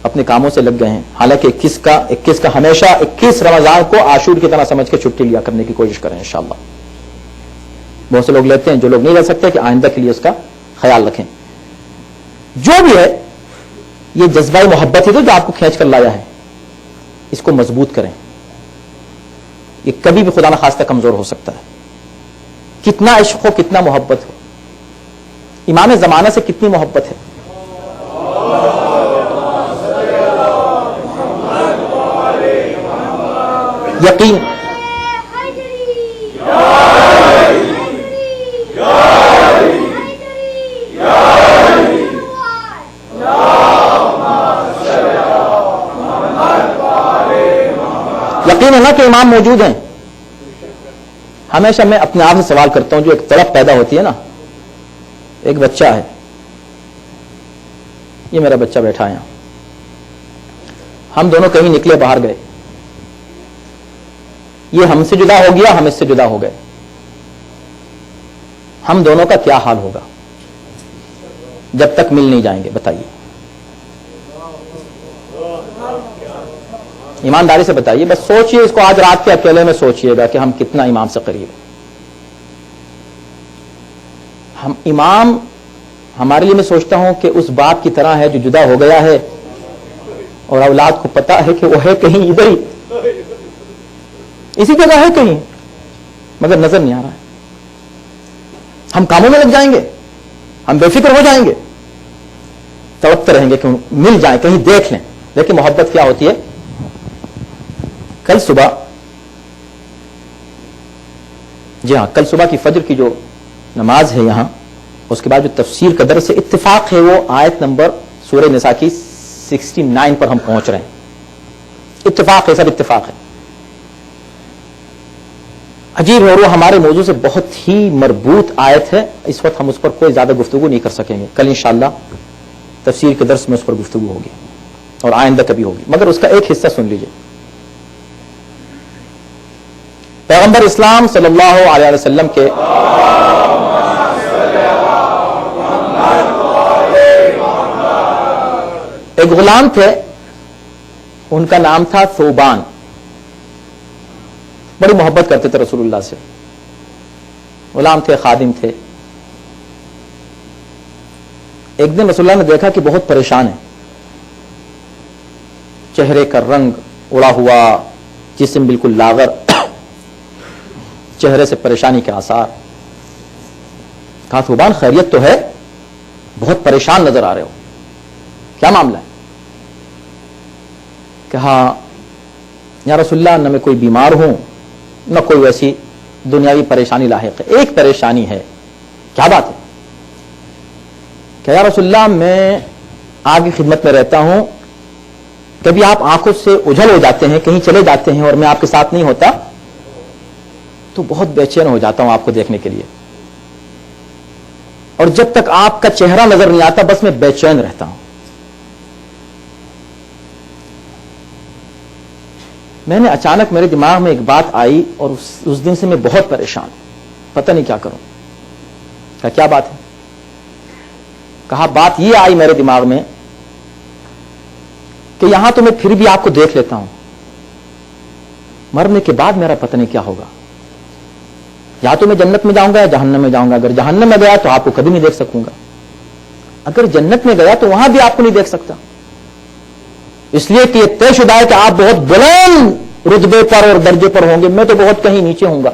اپنے کاموں سے لگ گئے ہیں. حالانکہ 21 کا ہمیشہ 21 رمضان کو عاشور کی طرح سمجھ کے چھٹی لیا کرنے کی کوشش کریں انشاءاللہ. بہت سے لوگ لیتے ہیں، جو لوگ نہیں لے سکتے کہ آئندہ کے لیے اس کا خیال رکھیں. جو بھی ہے یہ جذبہ محبت ہی تو جو آپ کو کھینچ کر لایا ہے، اس کو مضبوط کریں. یہ کبھی بھی خدا نہ خواستہ کمزور ہو سکتا ہے. کتنا عشق ہو، کتنا محبت ہو، امام زمانہ سے کتنی محبت ہے. یقین یقین ہے نا کہ امام موجود ہیں. ہمیشہ میں اپنے آپ سے سوال کرتا ہوں، جو ایک تڑپ پیدا ہوتی ہے نا، ایک بچہ ہے، یہ میرا بچہ بیٹھا ہے یہاں، ہم دونوں کہیں نکلے باہر گئے، یہ ہم سے جدا ہو گیا، ہم اس سے جدا ہو گئے، ہم دونوں کا کیا حال ہوگا جب تک مل نہیں جائیں گے؟ بتائیے، ایمانداری سے بتائیے. بس سوچئے اس کو، آج رات کے اکیلے میں سوچئے گا کہ ہم کتنا امام سے قریب ہیں. ہم امام ہمارے لیے میں سوچتا ہوں کہ اس باپ کی طرح ہے جو جدا ہو گیا ہے اور اولاد کو پتا ہے کہ وہ ہے کہیں ادھر ہی، اسی جگہ ہے کہیں، مگر نظر نہیں آ رہا ہے. ہم کاموں میں لگ جائیں گے، ہم بے فکر ہو جائیں گے، تڑپتے رہیں گے کہ مل جائیں، کہیں دیکھ لیں. لیکن محبت کیا ہوتی ہے؟ کل صبح جی ہاں، کل صبح کی فجر کی جو نماز ہے یہاں، اس کے بعد جو تفسیر کا درس ہے، اتفاق ہے وہ آیت نمبر سورہ نساء کی 69 پر ہم پہنچ رہے ہیں. اتفاق ہے، سب اتفاق ہے. عجیب ہے، اور وہ ہمارے موضوع سے بہت ہی مربوط آیت ہے. اس وقت ہم اس پر کوئی زیادہ گفتگو نہیں کر سکیں گے. کل انشاءاللہ تفسیر کے درس میں اس پر گفتگو ہوگی اور آئندہ کبھی ہوگی، مگر اس کا ایک حصہ سن لیجئے. پیغمبر اسلام صلی اللہ علیہ وسلم کے ایک غلام تھے، ان کا نام تھا ثوبان. بڑی محبت کرتے تھے رسول اللہ سے. غلام تھے، خادم تھے. ایک دن رسول اللہ نے دیکھا کہ بہت پریشان ہے، چہرے کا رنگ اڑا ہوا، جسم بالکل لاغر، چہرے سے پریشانی کے آثار. کہا ثوبان خیریت تو ہے؟ بہت پریشان نظر آ رہے ہو، کیا معاملہ ہے؟ کہا یا رسول اللہ، نہ میں کوئی بیمار ہوں نہ کوئی ویسی دنیاوی پریشانی لاحق ہے، ایک پریشانی ہے. کیا بات ہے؟ کہ یا رسول اللہ، میں آپ کی خدمت میں رہتا ہوں، کبھی آپ آنکھوں سے اجھل ہو جاتے ہیں، کہیں چلے جاتے ہیں اور میں آپ کے ساتھ نہیں ہوتا تو بہت بے چین ہو جاتا ہوں آپ کو دیکھنے کے لیے، اور جب تک آپ کا چہرہ نظر نہیں آتا بس میں بے چین رہتا ہوں. میں نے اچانک میرے دماغ میں ایک بات آئی اور اس دن سے میں بہت پریشان ہوں، پتہ نہیں کیا کروں. کہا کیا بات ہے؟ کہا بات یہ آئی میرے دماغ میں کہ یہاں تو میں پھر بھی آپ کو دیکھ لیتا ہوں، مرنے کے بعد میرا پتہ نہیں کیا ہوگا. یا تو میں جنت میں جاؤں گا یا جہنم میں جاؤں گا. اگر جہنم میں گیا تو آپ کو کبھی نہیں دیکھ سکوں گا، اگر جنت میں گیا تو وہاں بھی آپ کو نہیں دیکھ سکتا، اس لیے کہ یہ طے شدہ ہے کہ آپ بہت بلند رتبے پر اور درجے پر ہوں گے، میں تو بہت کہیں نیچے ہوں گا.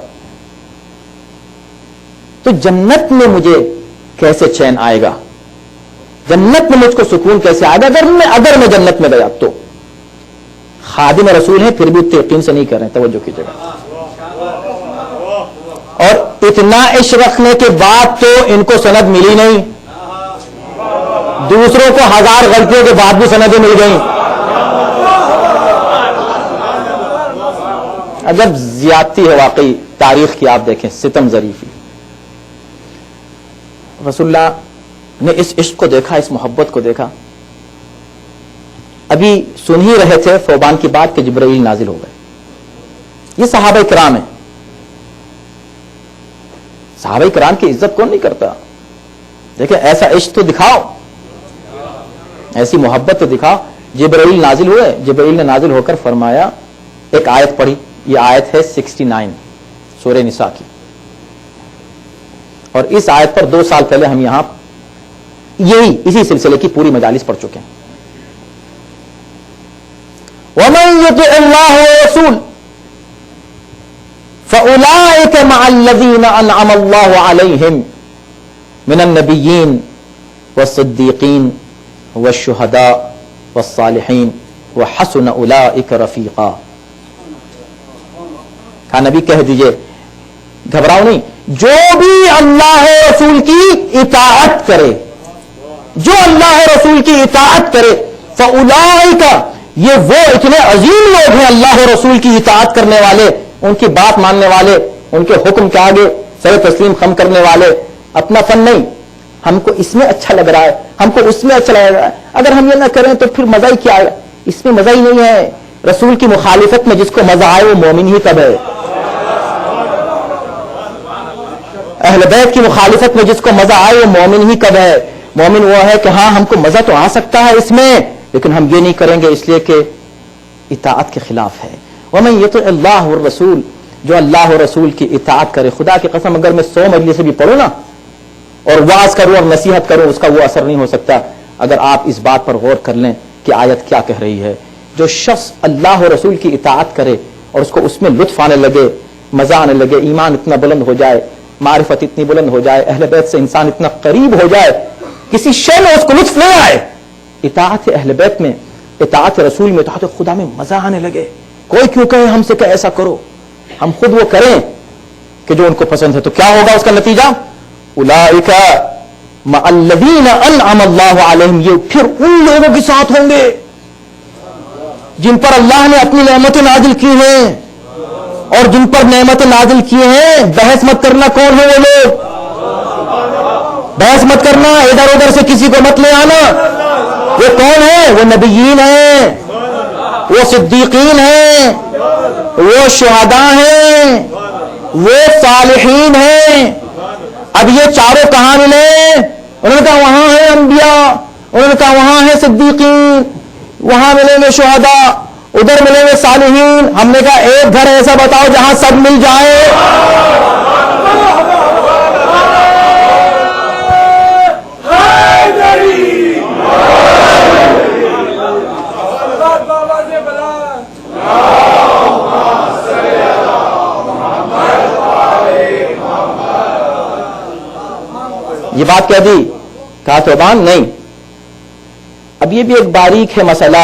تو جنت میں مجھے کیسے چین آئے گا؟ جنت میں مجھ کو سکون کیسے آئے گا اگر میں جنت میں گیا تو؟ خادم رسول ہیں پھر بھی اتنے یقین سے نہیں کر رہے ہیں، توجہ کیجیے گا. اور اتنا عشق رکھنے کے بعد تو ان کو سند ملی نہیں، دوسروں کو 1000 غلطیوں کے بعد بھی سندیں مل گئیں. عجب زیادتی ہے واقعی تاریخ کی، آپ دیکھیں ستم ظریفی. رسول اللہ نے اس عشق کو دیکھا، اس محبت کو دیکھا. ابھی سن ہی رہے تھے ثوبان کی بات کہ جبرائیل نازل ہو گئے. یہ صحابہ کرام ہیں. صحابہ کرام کی عزت کون نہیں کرتا؟ دیکھیں ایسا عشق تو دکھاؤ، ایسی محبت تو دکھاؤ. جبرائیل نازل ہوئے، جبرائیل نے نازل ہو کر فرمایا، ایک آیت پڑھی. یہ آیت ہے 69 سورہ نساء کی، اور اس آیت پر 2 سال پہلے ہم یہاں اسی سلسلے کی پوری مجالس پڑھ چکے ہیں. وَمَن يُطِعِ اللَّهَ وَرَسُولَهُ فَأُولَٰئِكَ مَعَ الَّذِينَ أَنْعَمَ اللَّهُ عَلَيْهِمْ مِنَ النَّبِيِّينَ وَالصِّدِّيقِينَ وَالشُّهَدَاءِ وَالصَّالِحِينَ وَحَسُنَ أُولَٰئِكَ رَفِيقًا. کہا نبی کہہ دیجئے، گھبراؤ نہیں، جو بھی اللہ رسول کی اطاعت کرے، جو اللہ رسول کی اطاعت کرے، فَأُولَٰئِكَ، یہ وہ اتنے عظیم لوگ ہیں اللہ رسول کی اطاعت کرنے والے، ان کی بات ماننے والے، ان کے حکم کے آگے سر تسلیم خم کرنے والے. اپنا فن نہیں، ہم کو اس میں اچھا لگ رہا ہے، ہم کو اس میں اچھا لگ رہا ہے، اگر ہم یہ نہ کریں تو پھر مزہ ہی کیا ہے؟ اس میں مزہ ہی نہیں ہے. رسول کی مخالفت میں جس کو مزہ آئے وہ مومن ہی کب ہے؟ اہل بیت کی مخالفت میں جس کو مزہ آئے وہ مومن ہی کب ہے؟ مومن وہ ہے کہ ہاں ہم کو مزہ تو آ سکتا ہے اس میں، لیکن ہم یہ نہیں کریں گے اس لیے کہ اطاعت کے خلاف ہے. وَمَن يُطِعِ اللَّهَ وَالرَّسُولَ، جو اللہ و رسول کی اطاعت کرے. خدا کی قسم اگر میں 100 مجلس بھی پڑھوں نا اور واعظ کروں اور نصیحت کروں، اس کا وہ اثر نہیں ہو سکتا اگر آپ اس بات پر غور کر لیں کہ آیت کیا کہہ رہی ہے. جو شخص اللہ و رسول کی اطاعت کرے اور اس کو اس میں لطف آنے لگے، مزہ آنے لگے، ایمان اتنا بلند ہو جائے، معرفت اتنی بلند ہو جائے، اہل بیت سے انسان اتنا قریب ہو جائے، کسی شے میں اس کو لطف نہیں آئے، اطاعت اہل بیت میں، اطاعت رسول میں، اطاعت خدا میں مزہ آنے لگے. کوئی کیوں کہے ہم سے کہ ایسا کرو، ہم خود وہ کریں کہ جو ان کو پسند ہے. تو کیا ہوگا اس کا نتیجہ؟ اولئک مع الذین انعم اللہ علیہم، یہ پھر ان لوگوں کے ساتھ ہوں گے جن پر اللہ نے اپنی نعمتیں نازل کی ہیں. اور جن پر نعمتیں نازل کی ہیں، بحث مت کرنا کون ہے وہ لوگ، بحث مت کرنا، ادھر ادھر سے کسی کو مت لے آنا. وہ کون ہے؟ وہ نبیین ہیں، وہ صدیقین ہیں، وہ شہداء ہیں، وہ صالحین ہیں. اب یہ چاروں کہاں ملے؟ انہوں نے کہا وہاں ہیں انبیاء، انہوں نے کہا وہاں ہیں صدیقین، وہاں ملیں گے شہداء، ادھر ملیں گے صالحین. ہم نے کہا ایک گھر ایسا بتاؤ جہاں سب مل جائے. یہ بات کہہ دی، کہا توبان نہیں. اب یہ بھی ایک باریک ہے مسئلہ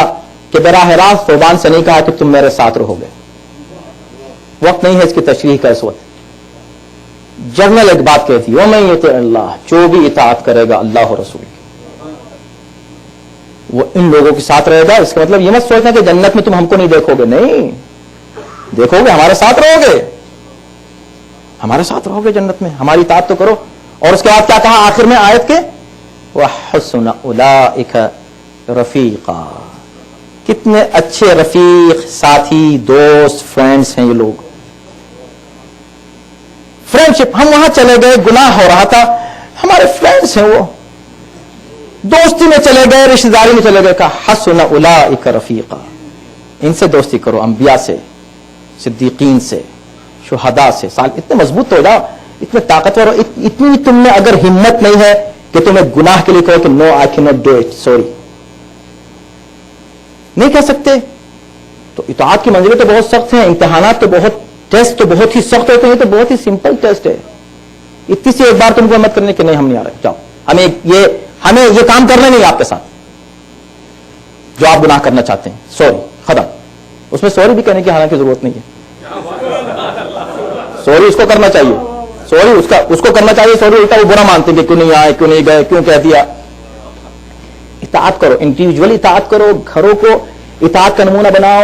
کہ براہ راست توبان سے نہیں کہا کہ تم میرے ساتھ رہو گے، وقت نہیں ہے اس کی تشریح کا اس وقت. جنرل ایک بات کہتی ہے، وَمَن يُطِعِ اللَّهَ، جو بھی اطاعت کرے گا اللہ اور رسول کی، وہ ان لوگوں کے ساتھ رہے گا. اس کا مطلب یہ مت سوچنا کہ جنت میں تم ہم کو نہیں دیکھو گے، نہیں دیکھو گے، ہمارے ساتھ رہو گے، ہمارے ساتھ رہو گے جنت میں، ہماری اطاعت تو کرو. اور اس کے بعد کیا کہا آخر میں آیت کے؟ وَحَسُنَ أُولَئِكَ رَفِيقًا، کتنے اچھے رفیق، ساتھی، دوست، فرینڈز ہیں یہ لوگ. فرینڈشپ، ہم وہاں چلے گئے، گناہ ہو رہا تھا، ہمارے فرینڈز ہیں، وہ دوستی میں چلے گئے، رشتہ داری میں چلے گئے. کہا حسن اولئک رفیقا، ان سے دوستی کرو، انبیاء سے، صدیقین سے، شہداء سے. اتنے مضبوط ہو جاؤ، اتنے طاقتور ہو. اتنی تم میں اگر ہمت نہیں ہے کہ تم ایک گناہ کے لیے کہو کہ no I can not do it, sorry, نہیں کہہ سکتے، تو اطاعت کی منزلیں تو بہت سخت ہیں، امتحانات تو بہت، ٹیسٹ تو بہت ہی سخت ہوتے ہیں. تو بہت ہی سمپل ٹیسٹ ہے. اتنی سی ایک بار تم کو ہمت کرنے کہ نہیں ہم نہیں آ رہے، جاؤ، ہمیں یہ کام کرنا نہیں آپ کے ساتھ جو آپ گناہ کرنا چاہتے ہیں، سوری، ختم. اس میں سوری بھی کہنے کی حالانکہ ضرورت نہیں ہے. سوری اس کو کرنا چاہیے، سوری اس کو کرنا چاہیے. سوری الٹا وہ برا مانتے کہ کیوں نہیں آئے، کیوں نہیں گئے، کیوں کہہ دیا. اطاعت کرو، انڈیویجول اطاعت کرو، گھروں کو اطاعت کا نمونہ بناؤ.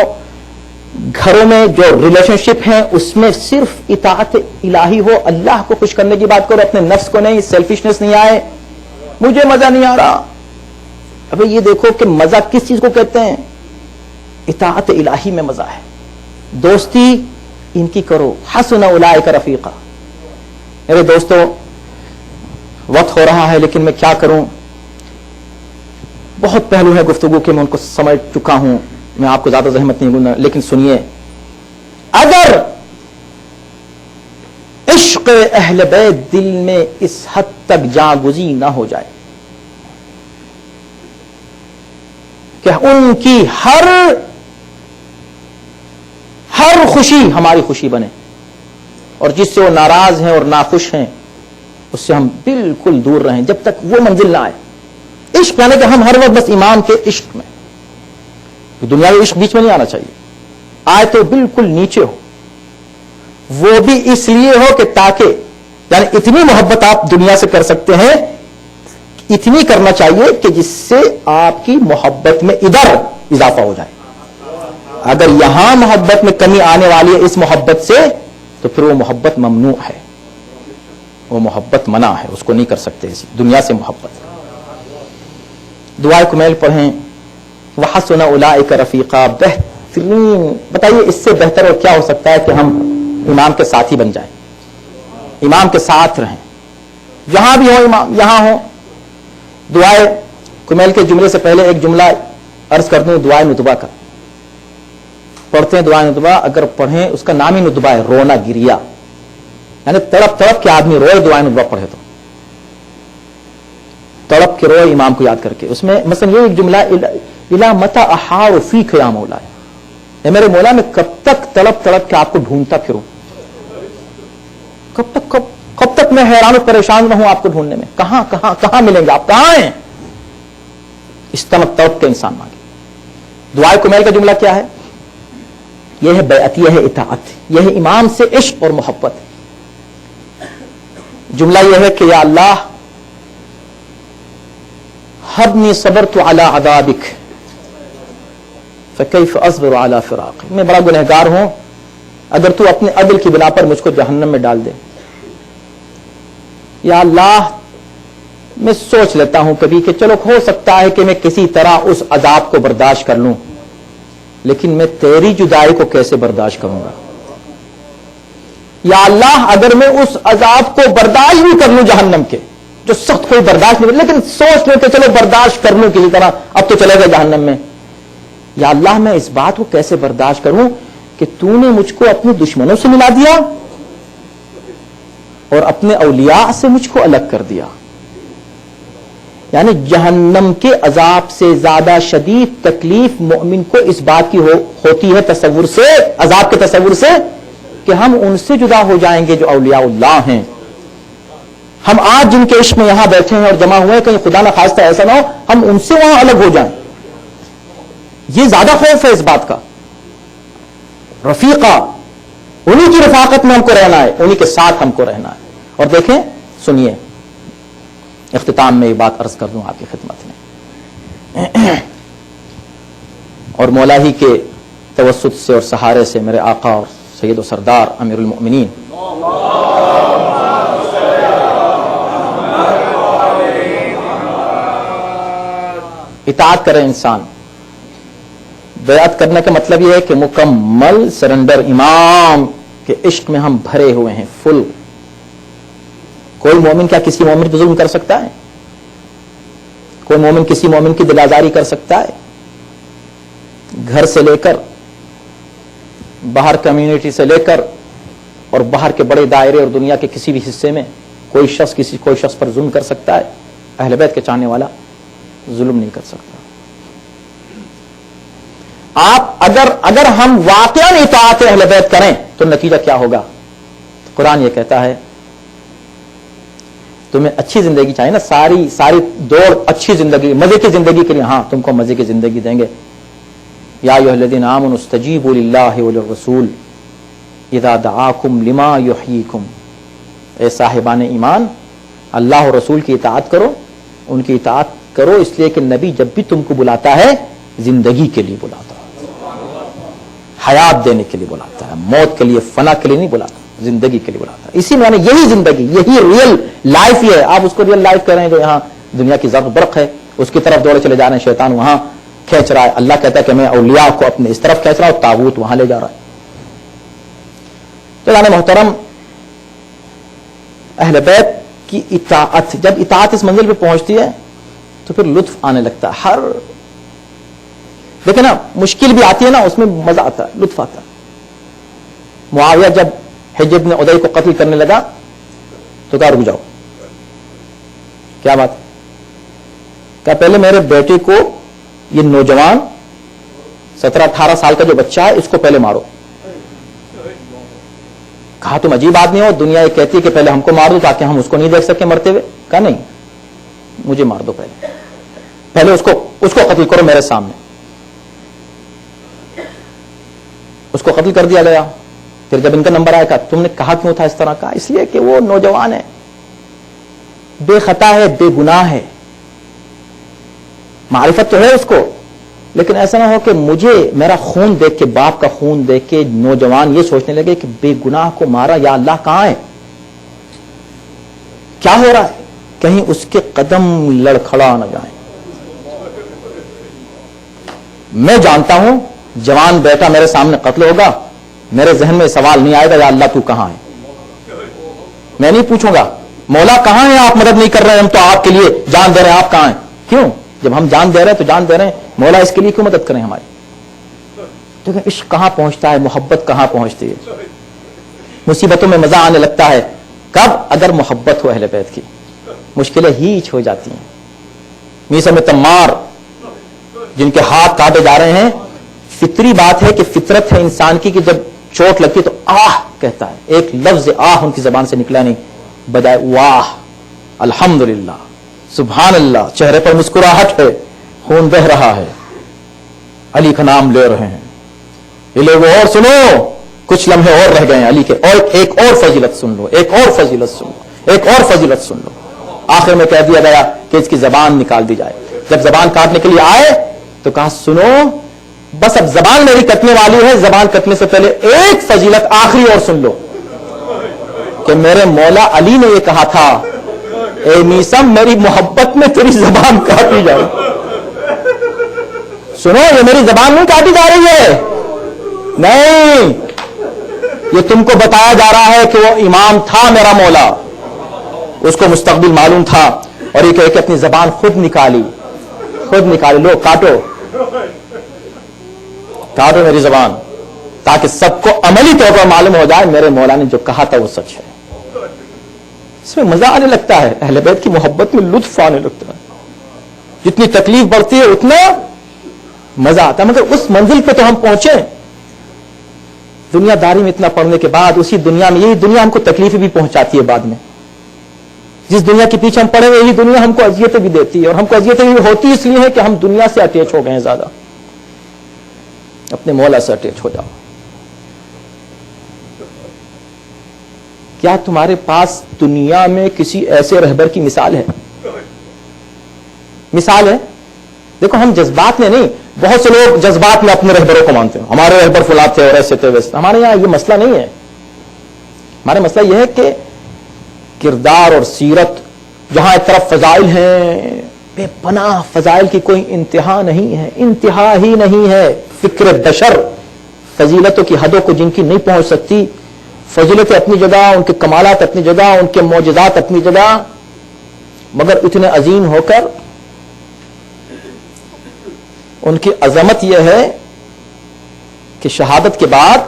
گھروں میں جو ریلیشن شپ ہیں اس میں صرف اطاعت الہی ہو، اللہ کو خوش کرنے کی بات کرو، اپنے نفس کو نہیں، سیلفشنس نہیں آئے، مجھے مزہ نہیں آ رہا. ابھی یہ دیکھو کہ مزہ کس چیز کو کہتے ہیں؟ اطاعت الہی میں مزہ ہے. دوستی ان کی کرو، حسن اولئک رفیقا. میرے دوستو وقت ہو رہا ہے لیکن میں کیا کروں، بہت پہلو ہے گفتگو کے، میں ان کو سمجھ چکا ہوں، میں آپ کو زیادہ زحمت نہیں دوں گا. لیکن سنیے، اگر عشق اہل بیت دل میں اس حد تک جاگزی نہ ہو جائے کہ ان کی ہر خوشی ہماری خوشی بنے، اور جس سے وہ ناراض ہیں اور ناخوش ہیں اس سے ہم بالکل دور رہیں جب تک وہ منزل نہ آئے. عشق یعنی کہ ہم ہر وقت بس امام کے عشق میں، دنیاوی عشق بیچ میں نہیں آنا چاہیے، آئے تو بالکل نیچے ہو. وہ بھی اس لیے ہو کہ تاکہ، یعنی اتنی محبت آپ دنیا سے کر سکتے ہیں، اتنی کرنا چاہیے کہ جس سے آپ کی محبت میں ادھر اضافہ ہو جائے. اگر یہاں محبت میں کمی آنے والی ہے اس محبت سے، تو پھر وہ محبت ممنوع ہے، وہ محبت منع ہے، اس کو نہیں کر سکتے اسی دنیا سے محبت. دعائے کمیل پڑھیں، وحسن اولئک رفیقا. بہترین، بتائیے اس سے بہتر اور کیا ہو سکتا ہے کہ ہم امام کے ساتھی بن جائیں، امام کے ساتھ رہیں، جہاں بھی ہو امام، یہاں ہو. دعائے کمیل کے جملے سے پہلے ایک جملہ عرض کر دوں، دعائے ندبہ کا پڑھتے ہیں. دعائے ندبہ اگر پڑھیں، اس کا نام ہی ندبہ ہے، رونا گریا، یعنی تڑپ تڑپ کے آدمی روئے. دعائے ندبہ پڑھے تو تڑپ کے روئے امام کو یاد کر کے. اس میں مثلا یہ ایک جملہ، الا متی احار فیک یا مولا، اے میرے مولا میں کب تک تڑپ تڑپ کے آپ کو ڈھونڈتا پھروں، کب تک میں حیران و پریشان رہوں آپ کو ڈھونڈنے میں، کہاں ملیں گے آپ، کہاں ہیں. اس طرح تڑپ کے انسان مانگے. دعائے کمیل کا جملہ کیا ہے؟ یہ ہے بیعت، یہ ہے اطاعت، یہ ہے امام سے عشق اور محبت. جملہ یہ ہے کہ یا اللہ حبنی صبرت علی عذابک فکیف اصبر علی فراق، میں بڑا گنہگار ہوں، اگر تو اپنے عدل کی بنا پر مجھ کو جہنم میں ڈال دے. یا اللہ میں سوچ لیتا ہوں کبھی کہ چلو ہو سکتا ہے کہ میں کسی طرح اس عذاب کو برداشت کر لوں، لیکن میں تیری جدائی کو کیسے برداشت کروں گا. یا اللہ اگر میں اس عذاب کو برداشت بھی کر لوں جہنم کے، جو سخت کوئی برداشت نہیں، لیکن سوچ لوں کہ چلو برداشت کر لوں کسی طرح، اب تو چلے گا جہنم میں. یا اللہ میں اس بات کو کیسے برداشت کروں کہ تو نے مجھ کو اپنے دشمنوں سے ملا دیا اور اپنے اولیاء سے مجھ کو الگ کر دیا. یعنی جہنم کے عذاب سے زیادہ شدید تکلیف مومن کو اس بات کی ہوتی ہے تصور سے، عذاب کے تصور سے، کہ ہم ان سے جدا ہو جائیں گے جو اولیاء اللہ ہیں. ہم آج جن کے عشق میں یہاں بیٹھے ہیں اور جمع ہوئے ہیں، کہیں خدا نہ خواستہ ایسا نہ ہو ہم ان سے وہاں الگ ہو جائیں. یہ زیادہ خوف ہے اس بات کا. رفیقہ، انہی کی رفاقت میں ہم کو رہنا ہے، انہی کے ساتھ ہم کو رہنا ہے. اور دیکھیں، سنیے، اختتام میں یہ بات عرض کر دوں آپ کی خدمت میں، اور مولا ہی کے توسط سے اور سہارے سے میرے آقا اور سید و سردار امیر المؤمنین اطاعت کرے انسان. بیعت کرنے کا مطلب یہ ہے کہ مکمل سرنڈر، امام کے عشق میں ہم بھرے ہوئے ہیں، فل. کوئی مومن کیا کسی مومن پہ ظلم کر سکتا ہے؟ کوئی مومن کسی مومن کی دل آزاری کر سکتا ہے؟ گھر سے لے کر باہر کمیونٹی سے لے کر اور باہر کے بڑے دائرے اور دنیا کے کسی بھی حصے میں کوئی شخص پر ظلم کر سکتا ہے؟ اہل بیت کے چاہنے والا ظلم نہیں کر سکتا. آپ اگر ہم واقعاً اطاعت اہل بیت کریں تو نتیجہ کیا ہوگا؟ قرآن یہ کہتا ہے تمہیں اچھی زندگی چاہیے نا، ساری دوڑ اچھی زندگی، مزے کی زندگی کے لیے، ہاں تم کو مزے کی زندگی دیں گے. یا ایھا الذین آمنوا استجیبوا للہ وللرسول اذا دعاکم لما یحییکم. اے صاحبان ایمان، اللہ اور رسول کی اطاعت کرو، ان کی اطاعت کرو اس لیے کہ نبی جب بھی تم کو بلاتا ہے زندگی کے لیے بلاتا ہے، حیات دینے کے لیے بلاتا ہے، موت کے لیے، فنا کے لیے نہیں بلاتا، زندگی کے لیے بلاتا ہے. اسی میں یہی زندگی، یہی ریئل لائف یہ ہے. آپ اس کو ریئل لائف کہہ رہے ہیں جو یہاں دنیا کی زرق برق ہے اس کی طرف دوڑے چلے جا رہے ہیں، شیطان وہاں کھینچ رہا ہے. اللہ کہتا ہے کہ میں اولیاء کو اپنے اس طرف کھینچ رہا ہوں، طاغوت وہاں لے جا رہا ہے. تو یعنی محترم، اہل بیت کی اطاعت، جب اطاعت اس منزل پہ پہنچتی ہے تو پھر لطف آنے لگتا ہے. ہر دیکھیں نا، مشکل بھی آتی ہے نا، اس میں مزہ آتا ہے، لطف آتا ہے. معاویہ جب حجر بن عدی کو قتل کرنے لگا تو کہا رک جاؤ، کیا بات؟ کہا پہلے میرے بیٹے کو، یہ نوجوان 17-18 سال کا جو بچہ ہے اس کو پہلے مارو. کہا تم عجیب آدمی ہو، دنیا یہ کہتی ہے کہ پہلے ہم کو مار دو تاکہ ہم اس کو نہیں دیکھ سکیں مرتے ہوئے. کہا نہیں، مجھے مار دو، پہلے اس کو قتل کرو میرے سامنے. اس کو قتل کر دیا گیا. پھر جب ان کا نمبر آیا کہا تم نے کہا کیوں تھا اس طرح؟ کا اس لیے کہ وہ نوجوان ہے، بے خطا ہے، بے گناہ ہے، معرفت تو ہے اس کو، لیکن ایسا نہ ہو کہ مجھے میرا خون دیکھ کے، باپ کا خون دیکھ کے نوجوان یہ سوچنے لگے کہ بے گناہ کو مارا، یا اللہ کہاں ہے، کیا ہو رہا ہے، کہیں اس کے قدم لڑکھڑا نہ جائیں. میں جانتا ہوں جوان بیٹا میرے سامنے قتل ہوگا، میرے ذہن میں سوال نہیں آئے گا یا اللہ تو کہاں ہے. میں نہیں پوچھوں گا مولا کہاں ہے، آپ مدد نہیں کر رہے ہیں، ہم تو آپ کے لیے جان دے رہے ہیں، آپ کہاں ہیں؟ کیوں؟ جب ہم جان دے رہے ہیں تو جان دے رہے ہیں، مولا اس کے لیے کیوں مدد کریں ہماری؟ دیکھیں عشق کہاں پہنچتا ہے، محبت کہاں پہنچتی ہے. مصیبتوں میں مزہ آنے لگتا ہے کب؟ اگر محبت ہو اہل بیت کی. مشکلیں ہیچ ہو جاتی ہیں. میسا میں تمار جن کے ہاتھ کاٹے جا رہے ہیں، فطری بات ہے کہ فطرت ہے انسان کی کہ جب چوٹ لگتی تو آہ کہتا ہے. ایک لفظ آہ ان کی زبان سے نکلا نہیں، بجائے واہ، الحمدللہ، سبحان اللہ. چہرے پر مسکراہٹ ہے، خون بہ رہا ہے، علی کا نام لے رہے ہیں. یہ لوگوں اور سنو، کچھ لمحے اور رہ گئے ہیں علی کے، اور ایک اور فضیلت سن لو، ایک اور فضیلت سن لو. ایک اور فضیلت سن لو، آخر میں کہہ دیا گیا کہ اس کی زبان نکال دی جائے. جب زبان کاٹنے کے لیے آئے تو کہا سنو بس اب زبان میری کٹنے والی ہے، زبان کٹنے سے پہلے ایک فضیلت آخری اور سن لو کہ میرے مولا علی نے یہ کہا تھا اے میسم میری محبت میں تیری زبان کاٹی جائے. سنو یہ میری زبان نہیں کاٹی جا رہی ہے، نہیں، یہ تم کو بتایا جا رہا ہے کہ وہ امام تھا میرا مولا، اس کو مستقبل معلوم تھا، اور یہ کہہ کے اپنی زبان خود نکالی. لو کاٹو میری زبان، تاکہ سب کو عملی طور پر معلوم ہو جائے میرے مولا نے جو کہا تھا وہ سچ ہے. اس میں مزہ آنے لگتا ہے، اہل بیت کی محبت میں لطف آنے لگتا ہے. جتنی تکلیف بڑھتی ہے اتنا مزہ آتا ہے. مگر اس منزل پہ تو ہم پہنچے دنیا داری میں اتنا پڑھنے کے بعد، اسی دنیا میں، یہی دنیا ہم کو تکلیفیں بھی پہنچاتی ہے بعد میں. جس دنیا کے پیچھے ہم پڑے ہوئے یہی دنیا ہم کو اذیتیں بھی دیتی ہے، اور ہم کو اذیتیں بھی ہوتی اس لیے ہے کہ ہم دنیا سے اٹیچ ہو گئے ہیں زیادہ. اپنے مولا سے اٹیچ ہو جاؤ. کیا تمہارے پاس دنیا میں کسی ایسے رہبر کی مثال ہے؟ مثال ہے؟ دیکھو ہم جذبات میں نہیں، بہت سے لوگ جذبات میں اپنے رہبروں کو مانتے ہیں، ہمارے رہبر فلاں تھے اور ایسے تھے ویسے. ہمارے یہاں یہ مسئلہ نہیں ہے. ہمارا مسئلہ یہ ہے کہ کردار اور سیرت، جہاں ایک طرف فضائل ہیں، بے پناہ فضائل کی کوئی انتہا نہیں ہے، انتہا ہی نہیں ہے. فکر بشر فضیلتوں کی حدوں کو جن کی نہیں پہنچ سکتی، فضیلتیں اپنی جگہ، ان کے کمالات اپنی جگہ، ان کے معجزات اپنی جگہ، مگر اتنے عظیم ہو کر ان کی عظمت یہ ہے کہ شہادت کے بعد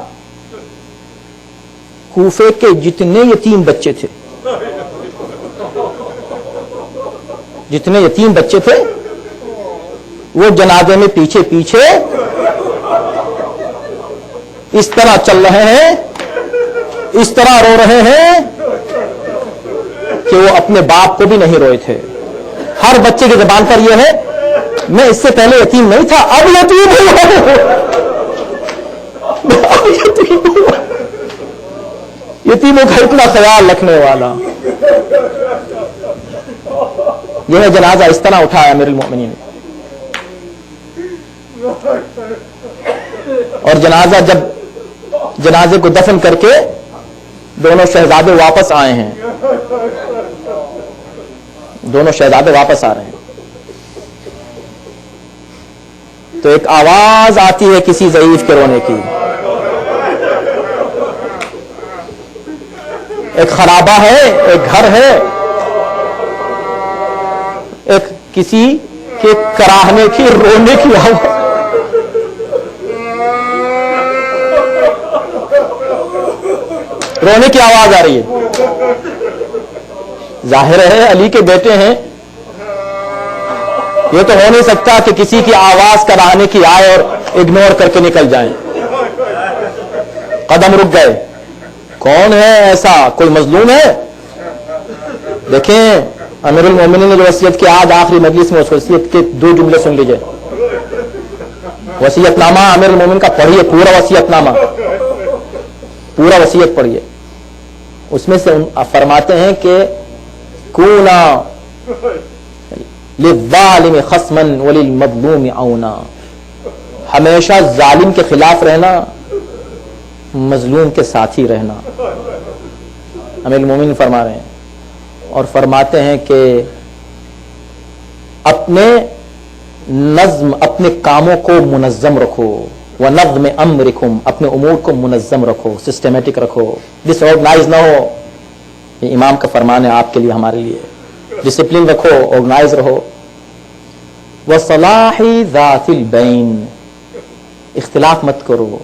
کوفے کے جتنے یتیم بچے تھے، وہ جنازے میں پیچھے پیچھے اس طرح چل رہے ہیں، اس طرح رو رہے ہیں کہ وہ اپنے باپ کو بھی نہیں روئے تھے. ہر بچے کی زبان پر یہ ہے میں اس سے پہلے یتیم نہیں تھا، اب یتیم ہوں. یتیموں کا اتنا خیال رکھنے والا. یہ ہے جنازہ اس طرح اٹھایا امیر المؤمنین. اور جنازے کو دفن کر کے دونوں شہزادے واپس آئے ہیں. دونوں شہزادے واپس آ رہے ہیں تو ایک آواز آتی ہے کسی ضعیف کے رونے کی. ایک خرابہ ہے، ایک گھر ہے، ایک کسی کے کراہنے کی، رونے کی آواز. رونے کی آواز آ رہی ہے. ظاہر ہے علی کے بیٹے ہیں، یہ تو ہو نہیں سکتا کہ کسی کی آواز کراہنے کی آئے اور اگنور کر کے نکل جائیں. قدم رک گئے. کون ہے ایسا؟ کوئی مظلوم ہے؟ دیکھیں امیر المومنین نے جو وصیت کی آج آخری مجلس میں، اس وصیت کے 2 جملے سن لیجئے. وصیت نامہ امیر المومنین کا پڑھیے، پورا وصیت نامہ، پورا وصیت پڑھیے. اس میں سے فرماتے ہیں کہ کونا للظالم خصما وللمظلوم عونا، ہمیشہ ظالم کے خلاف رہنا، مظلوم کے ساتھ ہی رہنا. امیر المومنین فرما رہے ہیں اور فرماتے ہیں کہ اپنے نظم، اپنے کاموں کو منظم رکھو. وَنَظْمِ أَمْرِكُمْ، اپنے امور کو منظم رکھو، سسٹمیٹک رکھو، ڈس آرگنائز نہ ہو. یہ امام کا فرمان ہے آپ کے لیے، ہمارے لیے. ڈسپلن رکھو، آرگنائز رہو. وَصَلَاحِ ذَاتِ الْبَيْنِ، اختلاف مت کرو.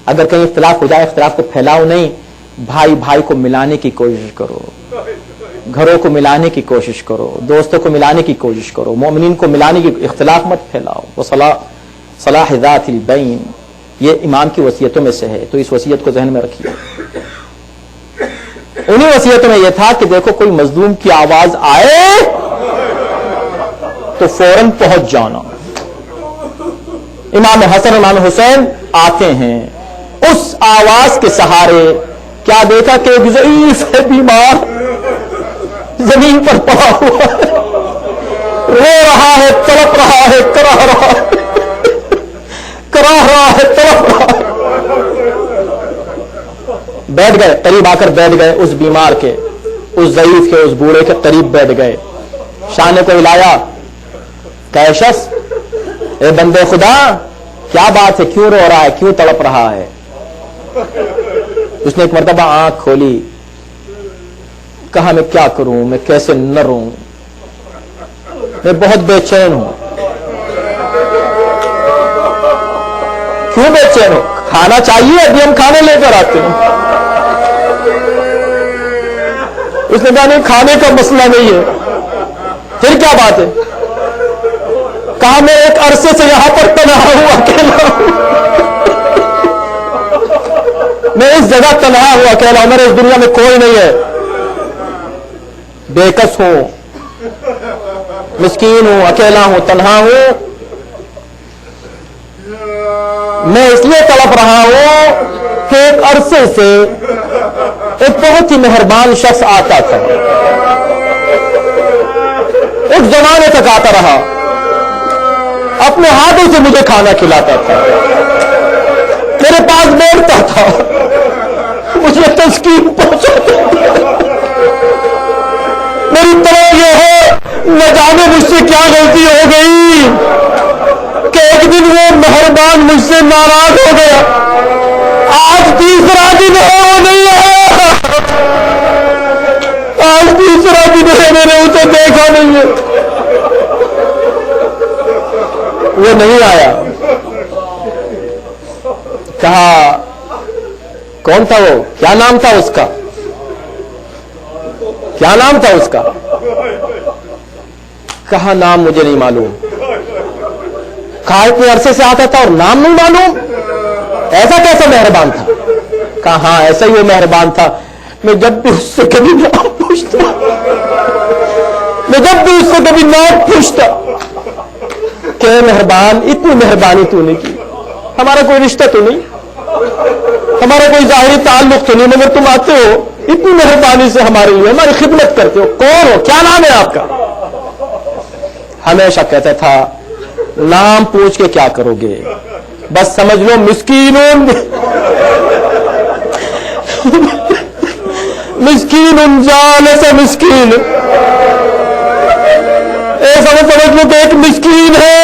اگر کہیں اختلاف ہو جائے، اختلاف کو پھیلاؤ نہیں، بھائی بھائی کو ملانے کی کوشش کرو، گھروں کو ملانے کی کوشش کرو، دوستوں کو ملانے کی کوشش کرو، مومنین کو ملانے کی، اختلاف مت پھیلاؤ. صلاح ذات البین، یہ امام کی وصیتوں میں سے ہے، تو اس وصیت کو ذہن میں رکھیے. انہی وصیتوں میں یہ تھا کہ دیکھو کوئی مظلوم کی آواز آئے تو فوراً پہنچ جانا. امام حسن، امام حسین آتے ہیں، اس آواز کے سہارے کیا دیکھا کہ ایک ضعیف ہے، بیمار، زمین پر پڑا ہوا ہے، رو رہا ہے، تڑپ رہا ہے، کرا رہا ہے، تڑپ رہا ہے۔ بیٹھ گئے، قریب آ کر بیٹھ گئے، اس بیمار کے، اس ضعیف کے، اس بوڑھے کے قریب بیٹھ گئے، شانے کو ہلایا، کیشس اے بندے خدا کیا بات ہے، کیوں رو رہا ہے، کیوں تڑپ رہا ہے؟ اس نے ایک مرتبہ آنکھ کھولی، کہا میں کیا کروں، میں کیسے نہ روں، میں بہت بے چین ہوں۔ کیوں بے چین ہو؟ کھانا چاہیے، ابھی ہم کھانے لے کر آتے ہیں۔ اس نے کہا نہیں، کھانے کا مسئلہ نہیں ہے، پھر کیا بات ہے؟ کہا میں ایک عرصے سے یہاں پر تنہا ہوں، اکیلا ہوں، میں اس جگہ تنہا ہوں، اکیلا ہوں، میرے اس دنیا میں کوئی نہیں ہے، بے کس ہوں، مسکین ہوں، اکیلا ہوں، تنہا ہوں، میں اس لیے تڑپ رہا ہوں کہ ایک عرصے سے ایک بہت ہی مہربان شخص آتا تھا، ایک زمانے تک آتا رہا، اپنے ہاتھوں سے مجھے کھانا کھلاتا تھا، میرے پاس بیٹھتا تھا، مجھے تسکین پہنچاتا تھا۔ میری طرح یہ ہے، نہ جانے مجھ سے کیا غلطی ہو گئی کہ ایک دن وہ مہربان مجھ سے ناراض ہو گیا، آج تیسرا دن ہے وہ نہیں آیا، آج تیسرا دن ہے میں نے اسے دیکھا نہیں ہے، وہ نہیں آیا۔ کہا کون تھا وہ، کیا نام تھا اس کا، کیا نام تھا اس کا؟ کہا نام مجھے نہیں معلوم۔ کہا اتنے عرصے سے آتا تھا اور نام نہیں معلوم، ایسا کیسا مہربان تھا؟ کہا ہاں ایسا ہی وہ مہربان تھا، میں جب بھی اس سے کبھی نام پوچھتا، کہ مہربان اتنی مہربانی تو نے کی، ہمارا کوئی رشتہ تو نہیں، ہمارا کوئی ظاہری تعلق تو نہیں، مگر تم آتے ہو اتنی مہربانی سے ہمارے لیے، ہماری خدمت کرتے ہو، کون ہو، کیا نام ہے آپ کا؟ ہمیشہ کہتا تھا نام پوچھ کے کیا کرو گے، بس سمجھ لو مسکین مسکین جان سے مسکین، سمجھ لو کہ ایک مسکین ہے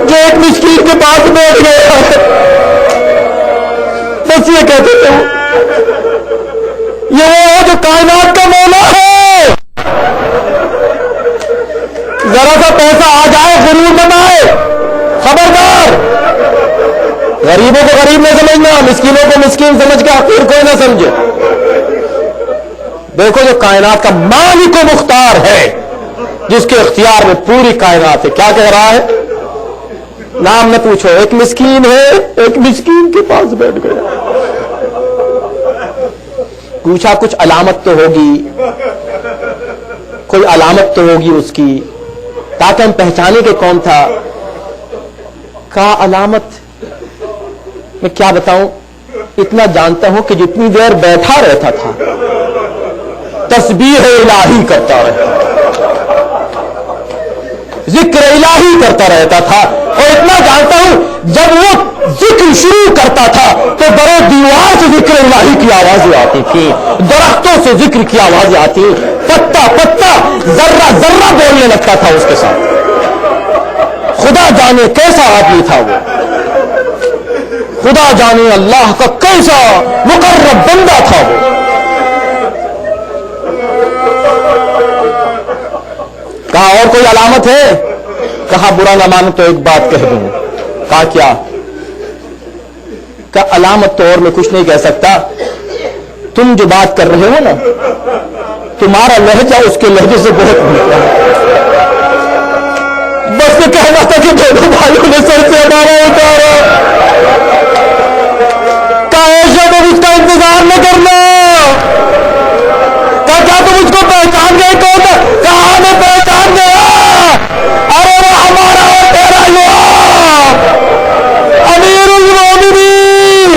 جو ایک مسکین کے پاس بیٹھ گیا، بس یہ کہتے تھے یہ وہ جو کائنات کا مولا ہے، ذرا سا پیسہ آ جائے غرور بنائے، خبردار، غریبوں کو غریب نہ سمجھنا، مسکینوں کو مسکین سمجھ کے حقیر کوئی نہ سمجھے۔ دیکھو جو کائنات کا مالک و مختار ہے، جس کے اختیار میں پوری کائنات ہے، کیا کہہ رہا ہے؟ نام نہ پوچھو، ایک مسکین ہے، ایک مسکین کے پاس بیٹھ گیا۔ پوچھا کچھ علامت تو ہوگی، کوئی علامت تو ہوگی اس کی، تاکہ ہم پہچانے کہ کون تھا۔ کہا علامت میں کیا بتاؤں، اتنا جانتا ہوں کہ جتنی دیر بیٹھا رہتا تھا تسبیح الہی کرتا رہتا، ذکر الہی کرتا رہتا تھا، اور اتنا جانتا ہوں جب وہ ذکر شروع کرتا تھا تو برے دیوار سے ذکر الہی کی آوازیں آتی تھی، درختوں سے ذکر کی آوازیں آتی، پتا پتا ذرہ ذرہ بولنے لگتا تھا اس کے ساتھ۔ خدا جانے کیسا آدمی تھا وہ، خدا جانے اللہ کا کیسا مقرب بندہ تھا وہ۔ کہا اور کوئی علامت ہے؟ کہا برا نہ مانو تو ایک بات کہہ دوں۔ کہا کیا؟ کہ علامت تو اور میں کچھ نہیں کہہ سکتا، تم جو بات کر رہے ہو نا، تمہارا لہجہ اس کے لہجے سے بہت ملتا ہے۔ بس یہ کہنا تھا کہ دونوں بھائیوں نے سر سے ہمارا اتارا، کہا ایسا تو اس کا انتظار نہ کرنا، کہا کیا تم اس کو پہچان گئے کون تھا؟ کہا میں پہچان گیا، ارے وہ ہمارا اور تیرا امام امیر المومنین۔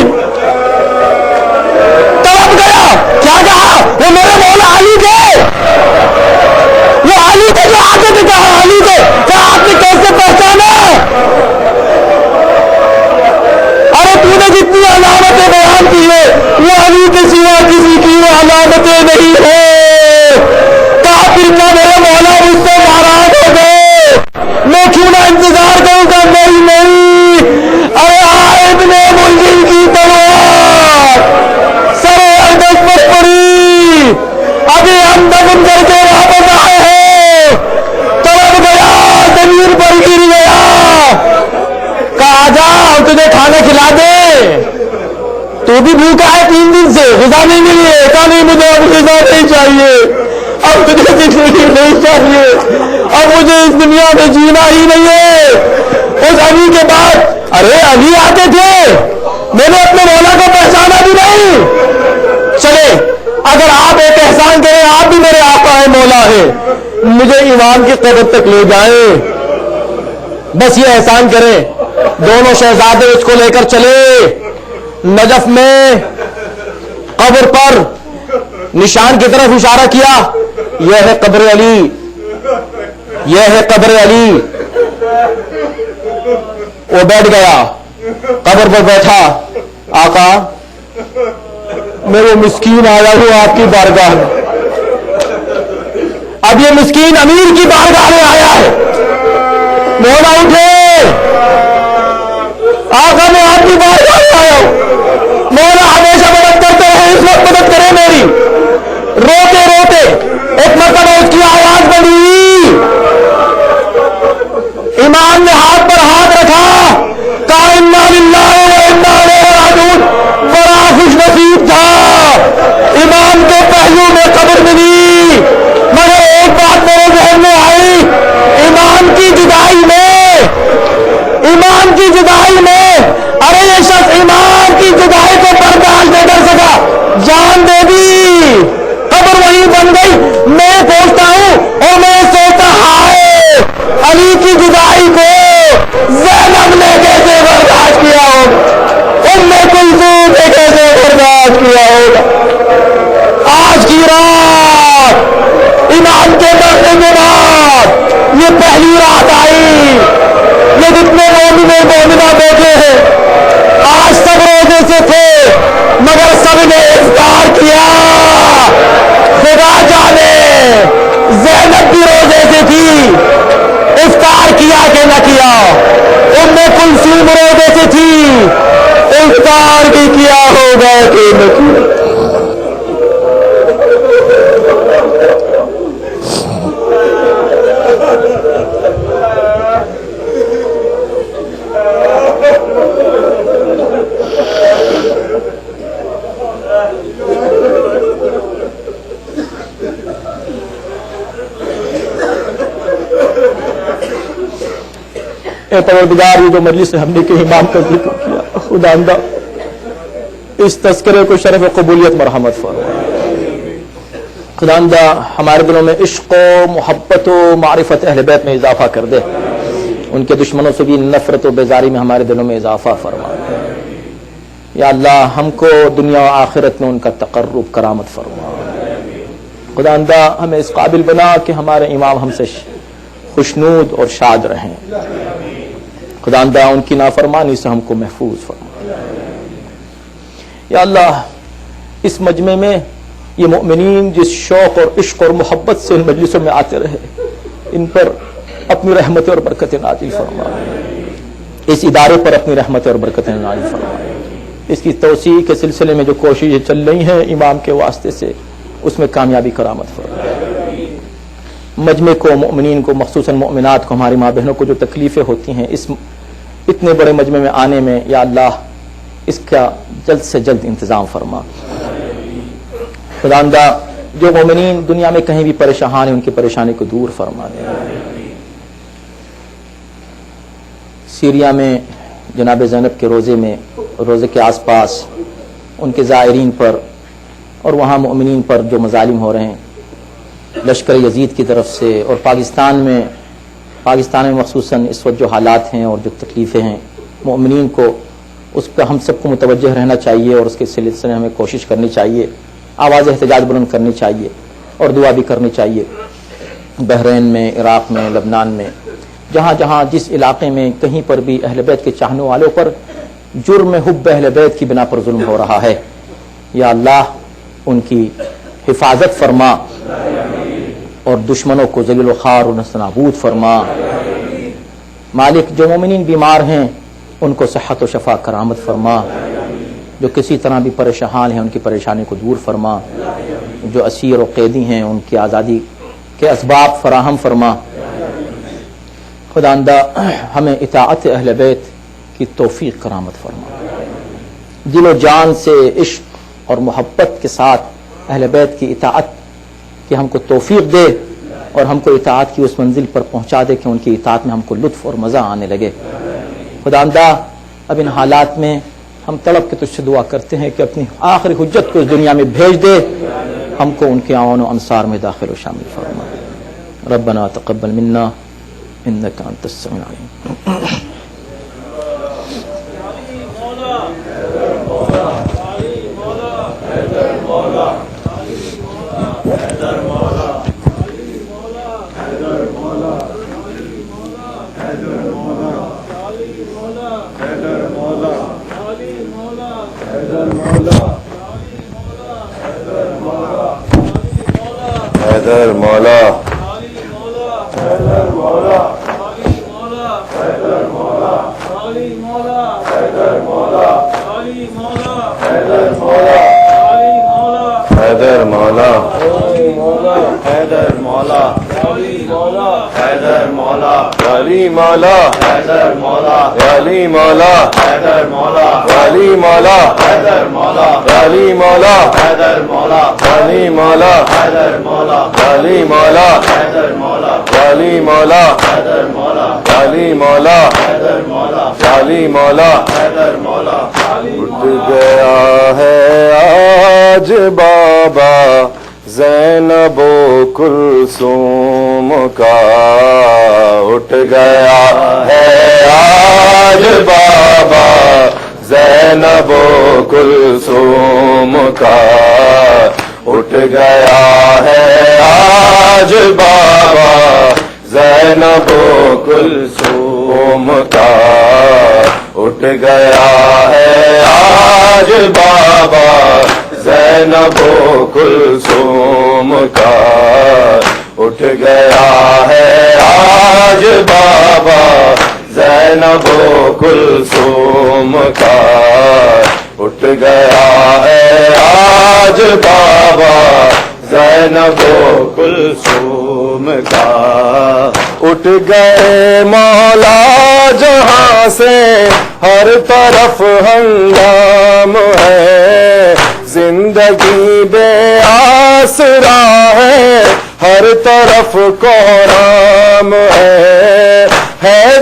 تڑپ گیا، کیا کہا؟ وہ میرے مولا علی کے کے سوا کسی کی وہ علامتیں نہیں ہیں. کافر کا میرے مولا مجھ سے ناراض ہو گئے، میں کیوں نہ انتظار کروں گا؟ نہیں. ارے ابن ملجم کی تلوار سرے اردش پر پڑی، ابھی ہم دفن کر کے واپس آئے ہیں، تڑپ گیا، زمین پر گر گیا. کہا جا تجھے کھانا کھلا دے، تو بھی بھوکا ہے 3 دن سے، غذا نہیں ملی ہے. کہا نہیں مجھے اب غذا نہیں چاہیے، اب تجھے زندگی نہیں چاہیے، اب مجھے اس دنیا میں جینا ہی نہیں ہے. اس علی کے بعد ارے علی آتے تھے، میں نے اپنے مولا کو پہچانا بھی نہیں. چلے اگر آپ ایک احسان کریں، آپ بھی میرے آقا ہے، مولا ہے، مجھے ایمان کی قبر تک لے جائیں، بس یہ احسان کریں. دونوں شہزادے اس کو لے کر چلے نجف میں. قبر پر نشان کی طرف اشارہ کیا، یہ ہے قبر علی، یہ ہے قبر علی. وہ بیٹھ گیا، قبر پر بیٹھا. آقا میں وہ مسکین آیا ہوں آپ کی بارگاہ میں، اب یہ مسکین امیر کی بارگاہ میں آیا ہے. مولا اٹھے، آقا میں آپ کی بارگاہ میں آیا ہوں. مولا ہمیشہ مدد کرتے ہیں، اس وقت مدد کرے میری. روتے روتے ایک مرتبہ اس کی آواز بڑھی، امام نے ہاتھ پر ہاتھ رکھا، کہا انا للہ و انا الیہ راجعون. بڑا خوش نصیب تھا، امام کے پہلو میں قبر ملی. مگر ایک بات میرے ذہن میں آئی، امام کی جدائی میں، امام کی جدائی میں، ارے یہ شخص امام کی جدائی کو برداشت نہیں کر سکا، جان دے دی، قبر وہی بن گئی. میں پوچھتا ہوں اور میں سوچتا ہائے علی کی جدائی کو زینب نے کیسے برداشت کیا ہوگا، ام کلثوم نے کیسے برداشت کیا ہوگا. آج کی رات امام کے مرنے کے بعد یہ پہلی رات آئی. یہ جتنے مومنہ بیٹھے ہیں آج سب روزے سے تھے، مگر سب نے افطار کیا. خدا جانے زینب بھی روزے سے تھی، افطار کیا کہ نہ کیا. ام کلثوم روزے سے تھی، افطار بھی کیا ہوگا کہ نہ کیا. اے پروردگار، یہ جو مجلس ہم نے کہ امام کا ذکر کیا، خداوند اس تذکرے کو شرف قبولیت مرحمت فرما. خداوند ہمارے دلوں میں عشق و محبت و معرفت اہل بیت میں اضافہ کر دے، ان کے دشمنوں سے بھی نفرت و بیزاری میں ہمارے دلوں میں اضافہ فرما. یا اللہ ہم کو دنیا و آخرت میں ان کا تقرب کرامت فرما. خداوند ہمیں اس قابل بنا کہ ہمارے امام ہم سے خوشنود اور شاد رہیں. خداوند ان کی نافرمانی سے ہم کو محفوظ فرما. یا اللہ اس مجمع میں یہ مؤمنین جس شوق اور عشق اور محبت سے ان مجلسوں میں آتے رہے، ان پر اپنی رحمت اور برکت نازل فرما. اس ادارے پر اپنی رحمت اور برکت نازل فرما. اس کی توسیع کے سلسلے میں جو کوششیں چل رہی ہیں امام کے واسطے سے، اس میں کامیابی کرامت فرما. مجمع کو، مؤمنین کو، خصوصاً مؤمنات کو، ہماری ماں بہنوں کو جو تکلیفیں ہوتی ہیں اس اتنے بڑے مجمع میں آنے میں، یا اللہ اس کا جلد سے جلد انتظام فرما. خداوند جو مومنین دنیا میں کہیں بھی پریشان ہیں ان کی پریشانی کو دور فرما دے. سیریا میں جناب زینب کے روزے کے آس پاس ان کے زائرین پر اور وہاں مؤمنین پر جو مظالم ہو رہے ہیں لشکر یزید کی طرف سے، اور پاکستان میں مخصوصاً اس وقت جو حالات ہیں اور جو تکلیفیں ہیں مؤمنین کو، اس پہ ہم سب کو متوجہ رہنا چاہیے اور اس کے سلسلے میں ہمیں کوشش کرنی چاہیے، آواز احتجاج بلند کرنی چاہیے اور دعا بھی کرنی چاہیے. بحرین میں، عراق میں، لبنان میں، جہاں جہاں جس علاقے میں کہیں پر بھی اہل بیت کے چاہنے والوں پر جرم حب اہل بیت کی بنا پر ظلم ہو رہا ہے، یا اللہ ان کی حفاظت فرما اور دشمنوں کو ذلیل و خوار و نست نابود فرما۔ مالک جو مومنین بیمار ہیں ان کو صحت و شفا کرامت فرما، جو کسی طرح بھی پریشان ہیں ان کی پریشانی کو دور فرما، جو اسیر و قیدی ہیں ان کی آزادی کے اسباب فراہم فرما۔ خداوندہ ہمیں اطاعت اہل بیت کی توفیق کرامت فرما، دل و جان سے عشق اور محبت کے ساتھ اہل بیت کی اطاعت کی ہم کو توفیق دے، اور ہم کو اطاعت کی اس منزل پر پہنچا دے کہ ان کی اطاعت میں ہم کو لطف اور مزہ آنے لگے۔ خداوندہ اب ان حالات میں ہم تڑپ کے تجھ سے دعا کرتے ہیں کہ اپنی آخری حجت کو اس دنیا میں بھیج دے، ہم کو ان کے اعوان و انصار میں داخل و شامل فرما۔ ربنا تقبل منا انک انت السمیع العلیم۔ حیدر مولا حیدر مولا حیدر مولا حیدر مولا علی مولا حیدر مولا علی مولا حیدر مولا علی مولا حیدر مولا علی مولا حیدر مولا علی مولا حیدر مولا علی مولا حیدر مولا علی مولا حیدر مولا علی مولا حیدر مولا علی مولا حیدر مولا اٹھ گیا ہے آج بابا زینب و کلثوم کا، اٹھ گیا ہے آج بابا زینب و کلثوم کا، اٹھ گیا ہے آج بابا زینب و کلثوم کا، اٹھ گیا ہے آج بابا زینب و کلثوم کا، اٹھ گیا ہے آج بابا زینب و کلثوم کا، اٹھ گیا ہے آج بابا زینب و کلثوم کا، اٹھ گئے مولا جہاں سے ہر طرف ہنگام ہے، زندگی بے آسرا ہے ہر طرف کورام ہے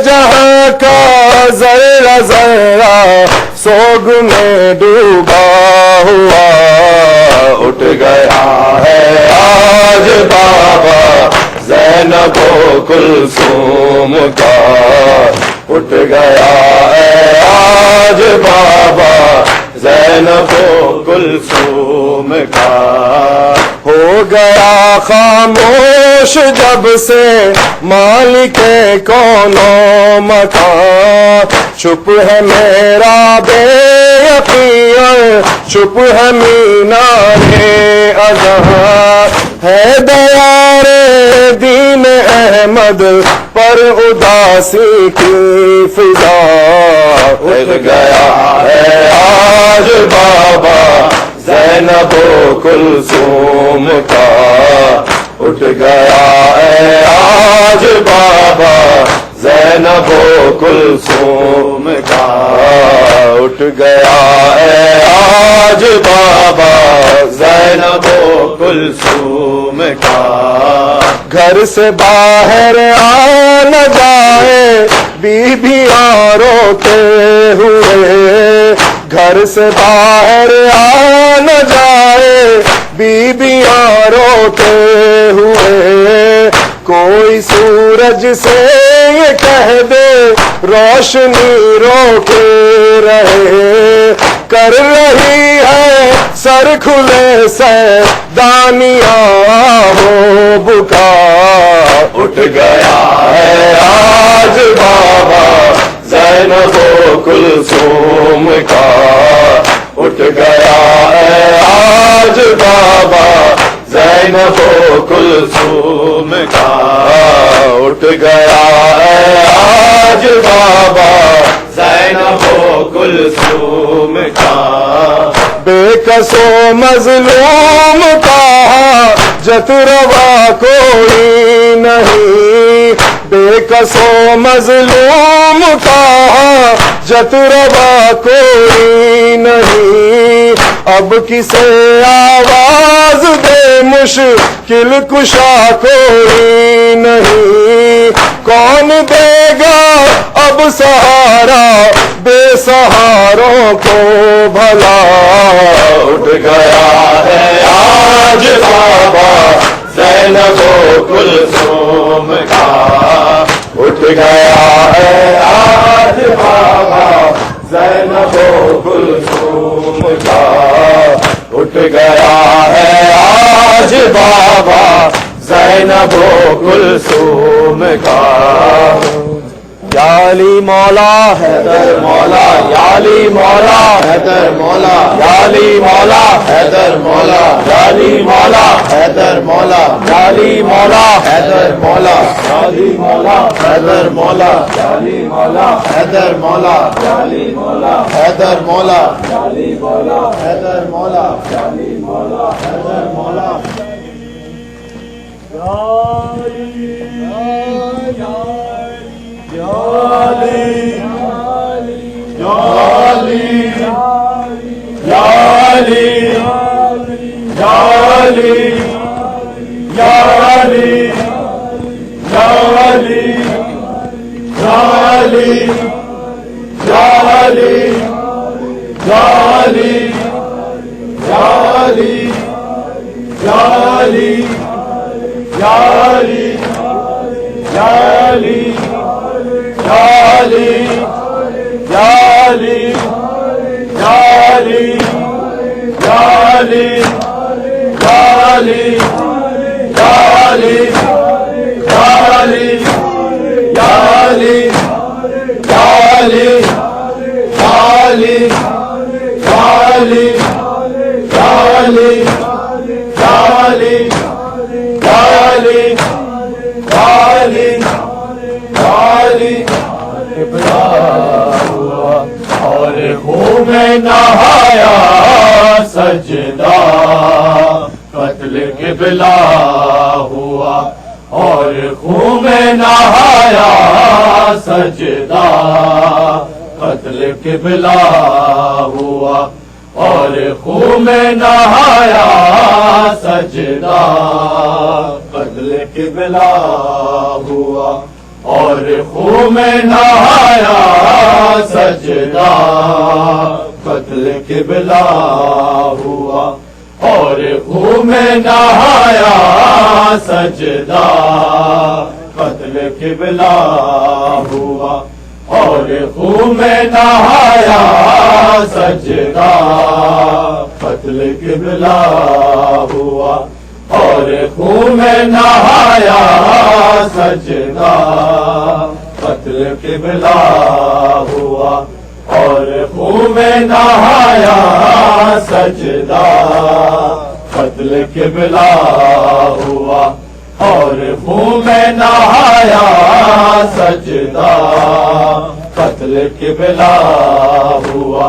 جہاں کا ذرہ ذرہ سوگ میں ڈوبا ہوا، اٹھ گیا ہے آج بابا زینب و کلثوم کا، اٹھ گیا ہے آج بابا زینب و کلثوم کا، ہو گیا خاموش جب سے مالک کون و مکان، چپ ہے میرا بے یقین چپ ہے مینار اذہان، ہے دیار دین احمد پر اداسی کی فضا، اٹھ گیا ہے آج بابا زینب و کلثوم کا، اٹھ گیا ہے آج بابا زینب و کلثوم کا، اٹھ گیا ہے آج بابا زینب و کلثوم کا، گھر سے باہر آ نہ جائے بیویاں روتے ہوئے، گھر سے باہر آ نہ جائے بیویاں روتے ہوئے، کوئی سورج سے یہ کہہ دے روشنی روکے رہے، کر رہی ہے سر کھلے سے دانیاں ہو بکا، اٹھ گیا ہے آج بابا زینب و کلثوم کا، اٹھ گیا ہے آج بابا زینب و کلثوم کا، اٹھ گیا ہے آج بابا زینب و کلثوم کا، بے کس و مظلوم کا جت روا کوئی نہیں، بے کس و مظلوم کا جت روا کوئی نہیں، اب کسے آواز دے مشکل کشا کوئی نہیں، کون دے گا اب سہارا بے سہاروں کو بھلا، اٹھ گیا ہے آج بابا زینب و کلثوم کا، اٹھ گیا ہے آج بابا زینب و کلثوم کا، اٹھ گیا ہے آج بابا زینب و کلثوم کا، یا علی مولا حیدر مولا، یا علی مولا حیدر مولا، یا علی مولا حیدر مولا، یا علی مولا حیدر مولا، یا علی مولا حیدر مولا، یا علی مولا حیدر مولا، یا علی مولا حیدر مولا، یا علی مولا حیدر مولا، یا علی مولا حیدر مولا، یا علی مولا حیدر مولا، اور خون میں نہایا سجدہ قتل قبلہ ہوا، اور خون میں نہایا سجدہ قتل قبلہ ہوا، اور خون میں نہایا سجدہ قتل قبلہ ہوا، اور خون میں نہایا سجدہ قتل قبلہ ہوا، اور خون میں نہایا سجدہ قتل قبلہ ہوا، اور خون میں نہایا سجدہ قتل قبلہ ہوا، اور خون میں نہایا سجدہ قتل قبلہ ہوا، اور خون میں نہایا سجدہ قتل قبلہ ہوا، اور خون میں نہایا سجدہ قتل قبلہ ہوا،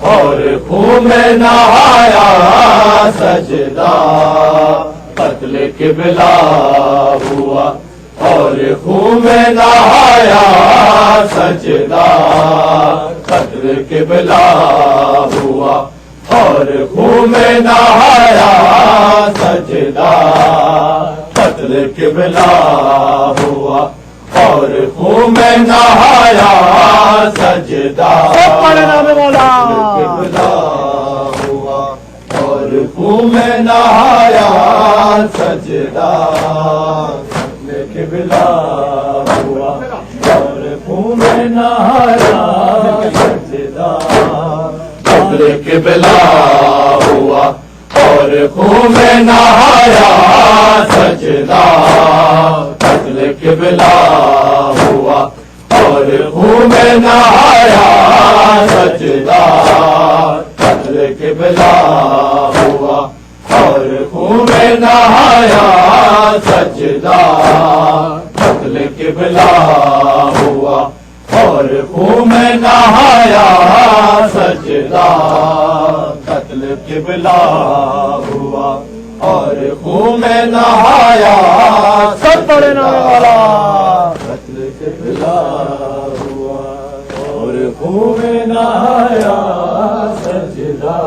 اور خون میں نہایا سجدہ قتل قبلہ ہوا، اور خون میں نہایا سجدہ قتل قبلہ ہوا، اور خون میں نہایا سجدہ قتل قبلہ ہوا، اور خون میں نہایا سجدہ قبلہ ہوا، اور خون میں نہایا سجدہ قبلہ ہوا، اور خون میں نہایا سجدہ قبلہ ہوا، اور خون میں نہایا سجدہ قبلہ ہوا، اور خون میں نہایا سجدہ قتل قبلہ ہوا اور خون میں نہایا سجدہ قتل قبلہ ہوا اور خون میں نہایا سجدہ قتل قبلہ ہوا اور خون میں نہایا سب پڑے نام والا قتل قبلہ ہوا اور خون میں نہایا سجدہ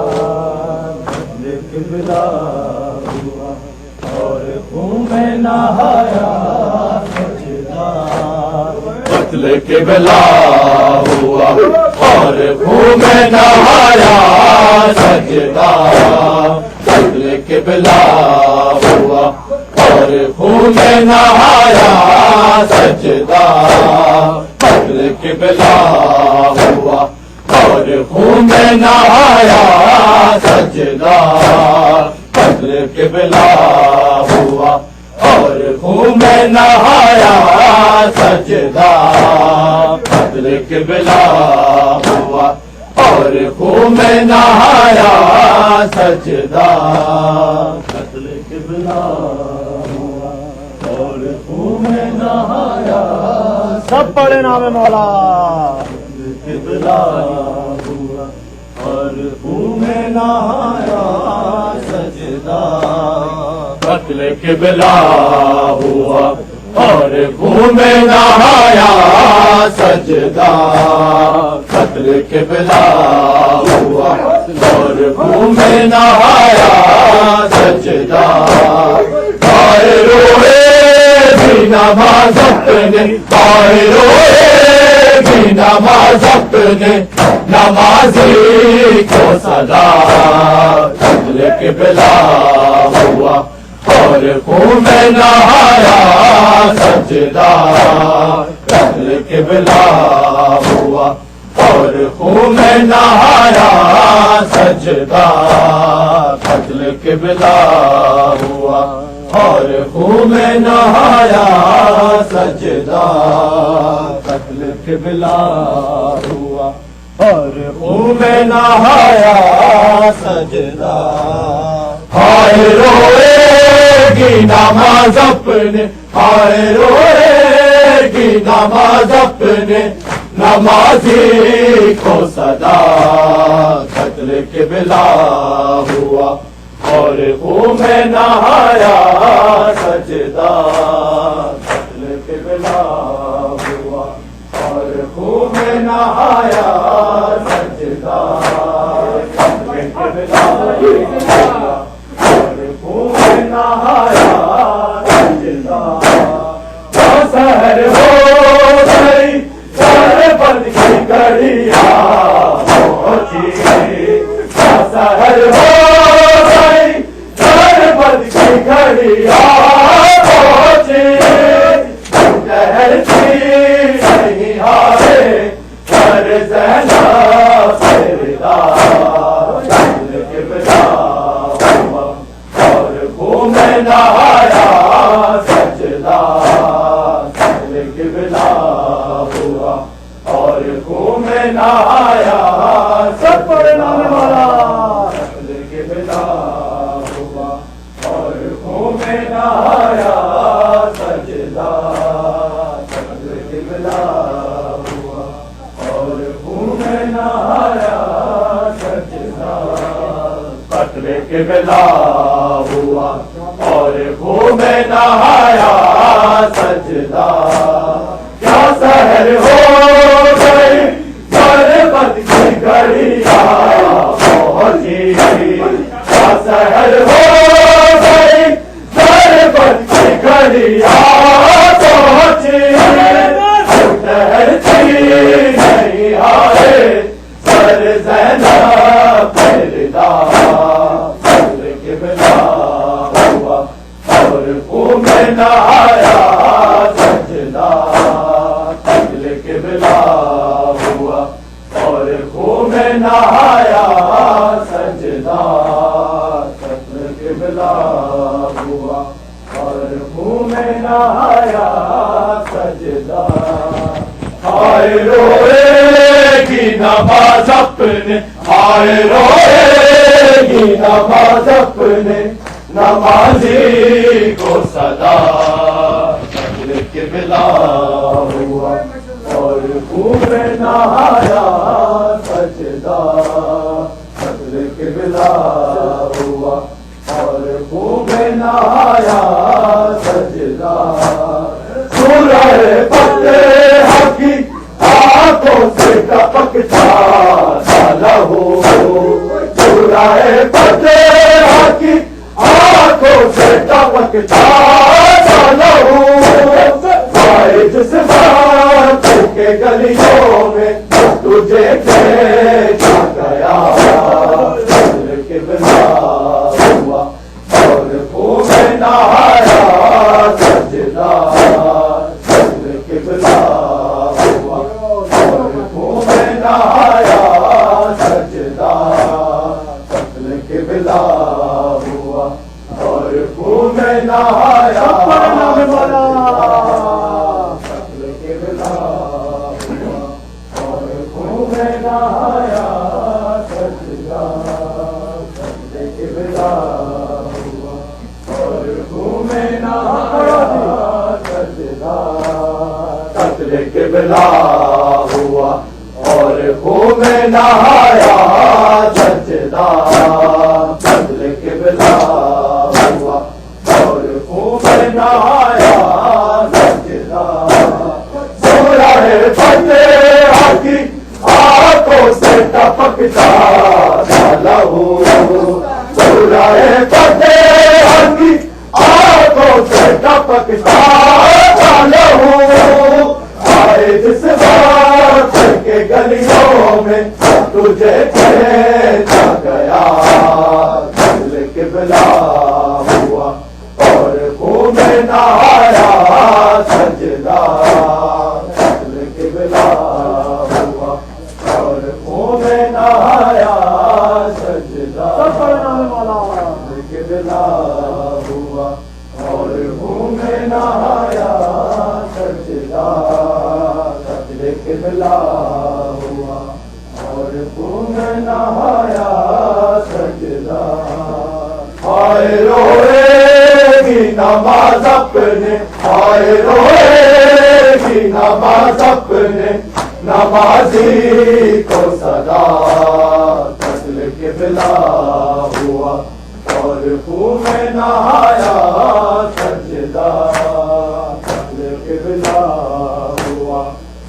قتل قبلہ ہوا اور خون میں نہایا سجدہ قتل قبلہ ہوا اور خون میں نہایا سجدہ قتل قبلہ ہوا اور خون میں نہایا سجدہ قتل قبلہ ہوا اور خون میں نہایا سجدہ قتل قبلہ ہوا اور خون میں نہایا سجدہ قتل قبلہ ہوا اور خون میں نہایا سجدہ قتل قبلہ ہوا اور خون میں نہایا سب پڑے نام مولا قبلہ ہوا اور خون میں نہایا سجدہ قتل قبلہ ہوا اور خون میں نہایا سجدہ قتل قبلہ ہوا اور خون میں نہایا سجدہ آئے روئے بھی نماز اپنے آئے روئے بھی نماز اپنے نمازی کو صدا قتل قبلہ ہوا اور خون میں نہایا سجدہ قتل قبلہ ہوا اور خون میں نہایا سجدہ قتل قبلہ ہوا اور خون میں نہایا سجدہ قتل قبلہ ہوا اور خون میں نہایا سجدہ ہائے روئے گی نماز اپنے ہائے روئے گی نماز اپنے نمازی کو صدا قتل قبلہ ہوا اور خون میں نہایا سجدہ قتل قبلہ ہوا اور خون میں نہایا سجدہ قتل قبلہ ہوا اور خون میں نہایا سجدہ سحر ہو گئی سر بند کی گھڑیاں پہنچی سحر ہو گئی سر بند کی گھڑیاں پہنچی ٹہرتی نہیں ہارے سر زینب سردہ قتل قبلہ ہوا اور خون میں نہایا سجدہ قتل قبلہ ہوا اور خون میں نہایا سب پڑے نام والا قتل قبلہ ہوا اور خون میں نہایا سجدہ قتل قبلہ ہوا اور خون میں نہایا سجدہ قتل قبلہ ہوا اور خون میں نہایا سجدہ کیا سحر ہو گئی سر بند کی گھڑیاں پہنچی کیا سحر ہو گئی سر بند کی گھڑیاں پہنچی ٹہرتی نہیں ہارے سر زینب سردہ قتل قبلہ ہوا اور خون میں نہایا سجدہ قتل قبلہ ہوا اور خون میں نہایا سجدہ قتل قبلہ ہوا اور خون میں نہایا سجدہ ہائے روئے گی نماز اپنے اپنے آئے روئے گی نماز اپنے نمازی کو صدا قبل قبلہ ہوا اور خوب نہایا سجدہ قبل قبلہ ہوا اور خوب نہایا سجدہ سورہ فاتحہ کی آنکھوں سے ٹپکتا لہو سورہ فاتحہ کی آنکھوں سے ٹپکتا لہو آئے جس بات کے گلیوں میں تجھے کھینچا گیا قبلہ ہوا اور خوب نہایا سجدہ قبلہ ہوا اور خوب نہایا سجدہ قبلہ ہوا اور خوب نہایا قبلہ ہوا اور خوب نہایا سجدہ قبلہ ہوا اور خوب نہایا سجدہ قبلہ ہوا اور خوب نہایا سجدہ قبلہ ہوا اور خوب نہایا سجدہ سورہ فاتحہ کی آنکھوں سے ٹپکتا لہو سورہ فاتحہ کی آنکھوں سے ٹپکتا لہو آئے جس بات کے گلیوں میں تجھے کھینچا گیا قبلہ ہوا اور خوب نہایا سجدہ قبلہ ہوا اور خوب نہایا سجدہ قبلہ ہوا اور خوب نہایا سجدہ قبلہ ہوا اور خوب نہایا سجدہ آئے روئے گی نماز اپنے آئے روئے گی نماز اپنے نمازی کو صدا قبلہ ہوا اور خوب نہایا سجدہ قبلہ ہوا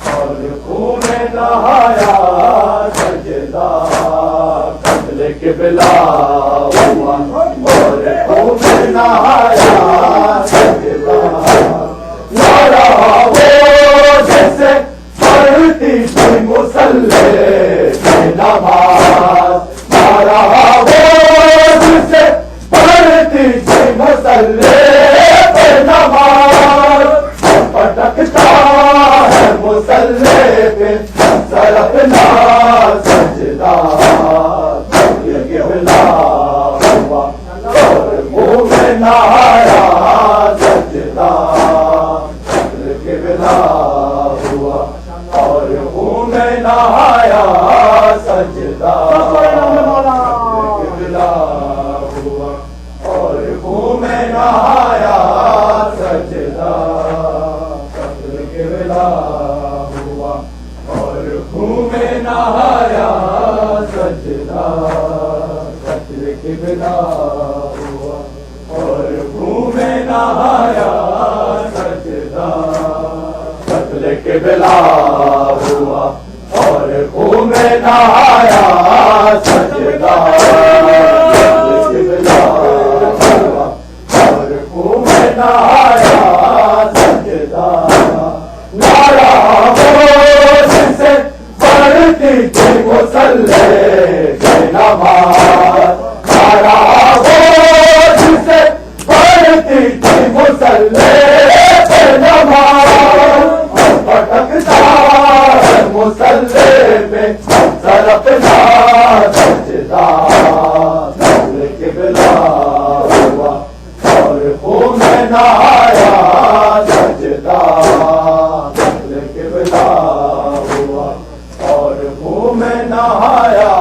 اور خوب نہایا سجدہ قبلہ ہوا اور خوب نہایا سجدہ نعرہ وہ جیسے پڑھتی تھی مصلی کی نماز نعرہ وہ جیسے پڑھتی تھی مصلی کی نماز پٹکتا ہے مصلی پہ سر اپنا سجدہ قبلہ ہوا اور خوب نہایا سجدہ قبلہ ہوا اور خوب نہایا سجدہ قبلہ ہوا اور خوب نہایا سجدہ قبلہ ہوا اور خوب نہایا سجدہ قبلہ ہوا اور خوب نہایا سجدہ قبلہ ہوا اور خوب نہایا سجدہ قبلہ ہوا اور خوب نہایا سجدہ نعرہ وہ جسے پڑھتی تھی مصلی کی نماز نعرہ وہ جسے پڑھتی تھی مصلی کی نماز پٹکتا ہے مصلی پہ سر اپنا سجدہ قبلہ ہوا اور خوب نہایا سجدہ قبلہ ہوا اور خوب نہایا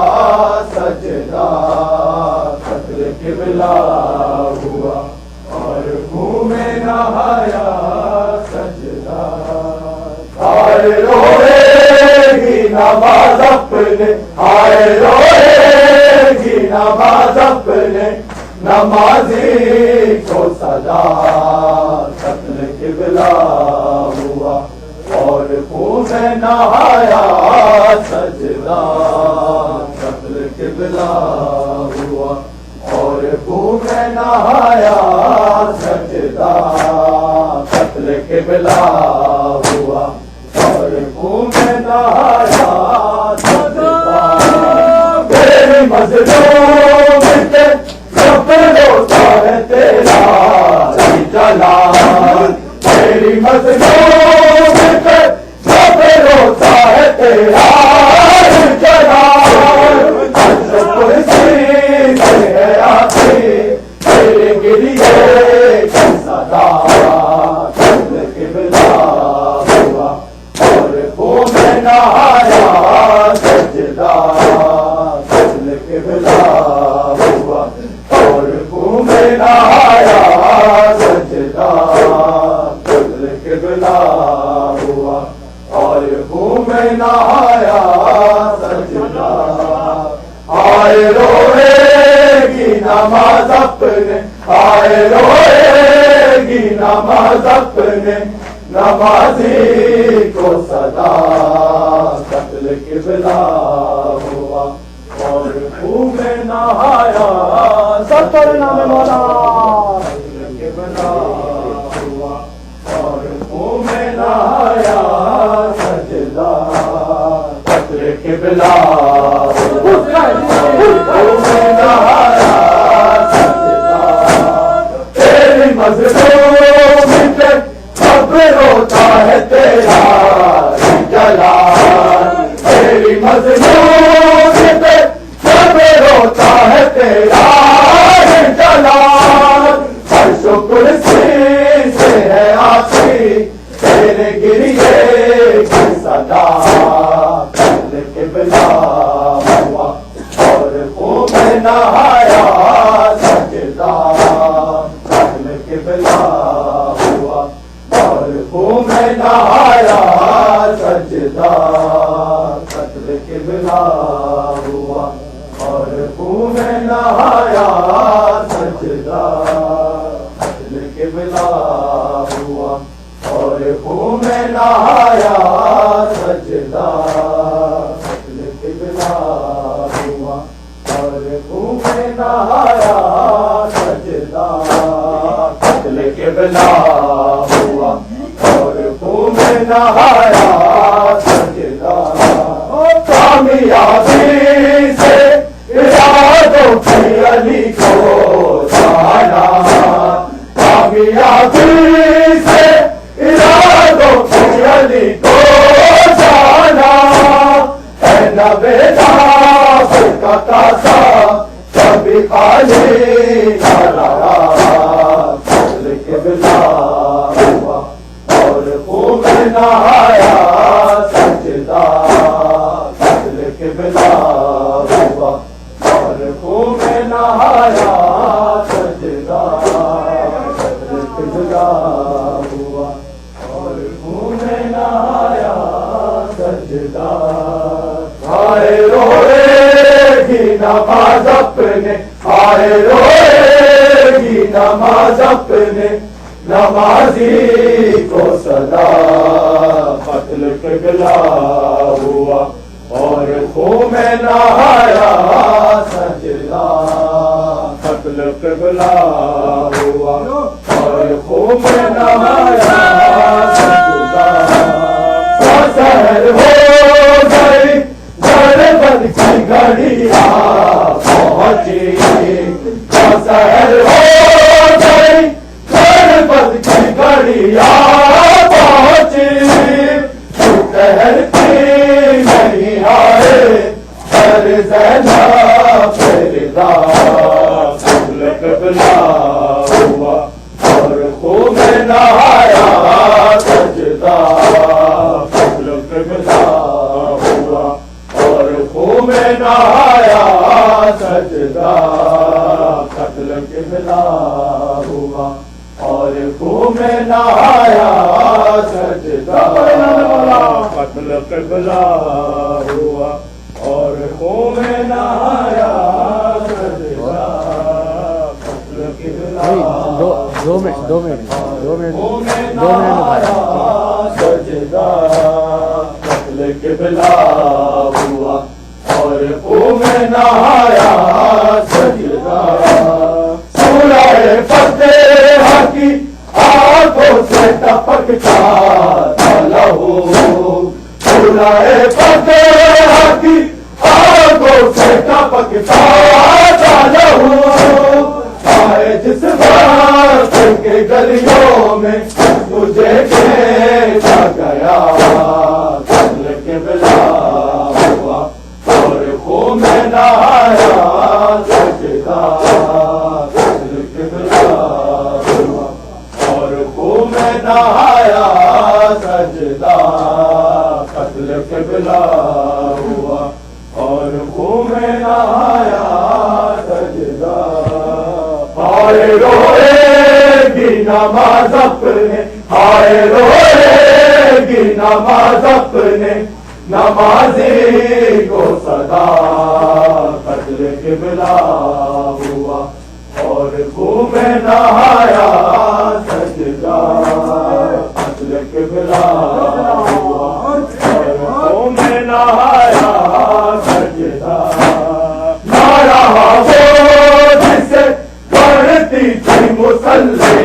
نماز اپنے آئے روئے گی نماز اپنے نمازی کو سزا قتل قبلہ ہوا اور خون نہایا سجدہ قتل قبلہ ہوا اور خون نہایا سجدہ قتل قبلہ ہوا اور خون نہایا سجدہ تیری مظلوم کے سب روتا ہے تیرا جلال تیری مظلوم کے سب روتا ہے تیرا جلال کرسی سے ہے آتی تیرے گریے کی صدا قتل قبلہ ہوا اور خون نہایا سجدہ قتل قبلہ ہوا اور خون نہایا سجدہ قتل قبلہ ہوا اور خون نہایا سجدہ آئے روئے گی نماز اپنے آئے روئے گی نماز اپنے نمازی کو صدا قتل قبلہ ہوا اور خون نہایا سب پر نام مولا قتل قبلہ ہوا اور خون نہایا سجدہ قتل قبلہ تیری مظلوم پہ سب روتا ہے تیرا جلال تیری مظلوم پہ سب روتا ہے تیرا جلال فرش و کرسی سے ہے آتی تیرے گریے کی صدا قتل قبلہ ہوا اور خون نہایا سجدہ قتل قبلہ ہوا اور خون نہایا سجدہ قتل قبلہ ہوا اور خون نہایا سجدہ قتل قبلہ ہوا اور خون نہایا سجدہ قتل قبلہ ہوا اور خون نہایا سجدہ قتل قبلہ ہوا اور خون نہایا سجدہ کامیابی سے ارادوں کی علی کو جانا کامیابی سے ارادوں کی علی کو جانا ہے نہ بیٹا کا تازہ کبھی خالی نہ رہا قتل قبلہ ہوا اور خون نہایا سجدہ قتل قبلہ ہوا اور خون نہایا سجدہ قتل قبلہ ہوا اور خون نہایا سجدہ آئے روئے گی نماز اپنے آئے روئے گی نماز اپنے نمازی کو صدا قتل قبلہ ہوا اور خون نہایا سجدہ قتل قبلہ ہوا اور خون نہایا سجدہ سحر ہو گئی گڑبڑ کی گھڑیاں پہنچی سحر ہو گئی گڑبڑ کی گھڑیاں پہنچی ٹہرتی نہیں آئے سر زینب رضا قتل قبلہ ہوا اور خون نہایا سجدہ قتل قبلہ ہوا اور خون نہایا سجدہ قتل قبلہ ہوا اور اور خون میں نہایا سجدہ قتل قبلہ ہوا اور خون میں نہایا سجدہ قتل قبلہ دو منٹ خون میں نہایا سجدہ قتل قبلہ ہوا اور خون میں نہایا سجدہ سورہ فتح کی آنکھوں سے ٹپکتا تھا لہو سورہ فتح کی آنکھوں سے ٹپکتا تھا لہو آئے جس بات کے گلیوں میں تجھے دیکھا گیا قتل قبلہ ہوا اور خون میں نہایا سجدہ قتل قبلہ ہوا اور خون میں نہایا سجدہ قتل قبلہ ہوا اور خون میں نہایا سجدہ ہائے روئے گی نماز اپنے ہائے روئے گی نماز اپنے نمازی کو صدا قتل قبلہ ہوا اور خون میں نہایا سجدہ قتل قبلہ ہوا اور خون میں نہایا سجدہ نہ رہا وہ جسے پڑھتی تھی مصلی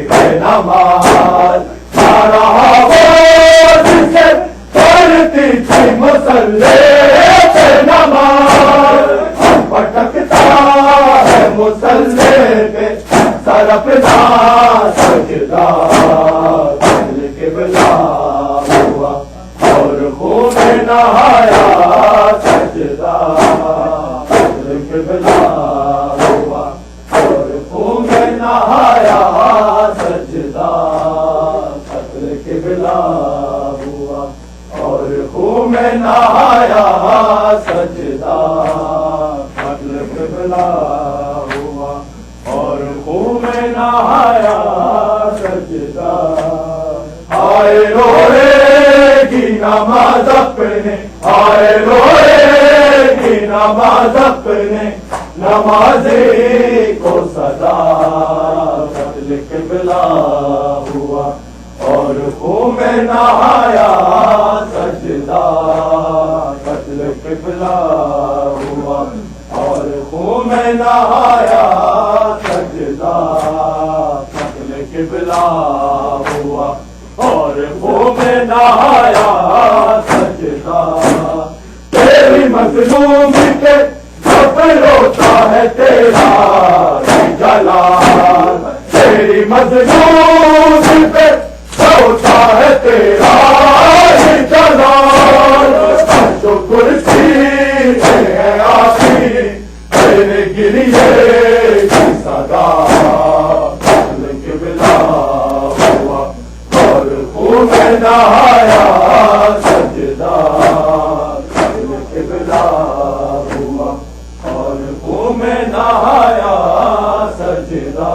کے نماز نہ رہا وہ جسے پڑھتی تھی مصلی کے نماز پٹکتا ہے مصلی پہ سر اپنا سجدہ قتل قبلہ ہوا اور خون میں نہایا سجدہ قتل قبلہ ہوا اور خون میں نہایا سجدہ قتل قبلہ ہوا اور خون میں نہایا سجدہ قتل قبلہ ہوا اور خون میں نہایا سجدہ آئے روئے گی نماز اپنے آئے روئے گی نماز اپنے نمازی کو صدا قتل قبلہ ہوا اور خون میں نہایا سجدہ قتل قبلہ ہوا اور خون میں نہایا سجدہ قتل قبلہ ہوا اور خون میں نہایا سجدہ تیری مظلومی کے جب روتا ہے تیرا جلال تیری مظلومی پہ روتا ہے تیرا جلال جو کرسی ہے آتی تیرے گریے کی صدا قتل قبلہ ہوا اور خون میں نہایا سجدہ قتل قبلہ ہوا اور خون میں نہایا سجدہ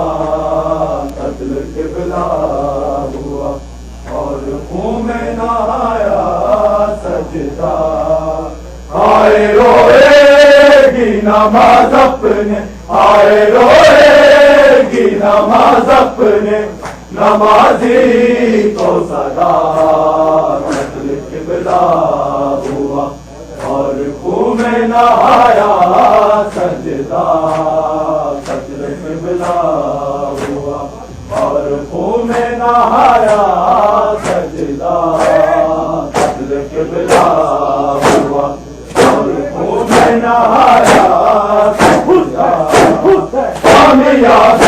قتل قبلہ ہوا اور خون میں نہایا سجدہ آئے روئے گی نماز اپنے آئے روئے گی نماز اپنے نمازی کو صدا قتل قبلہ ہوا اور خون میں نہایا سجدہ قتل قبلہ ہوا اور خون میں نہایا سجدہ قتل قبلہ ہوا اور خون میں نہایا کامیاب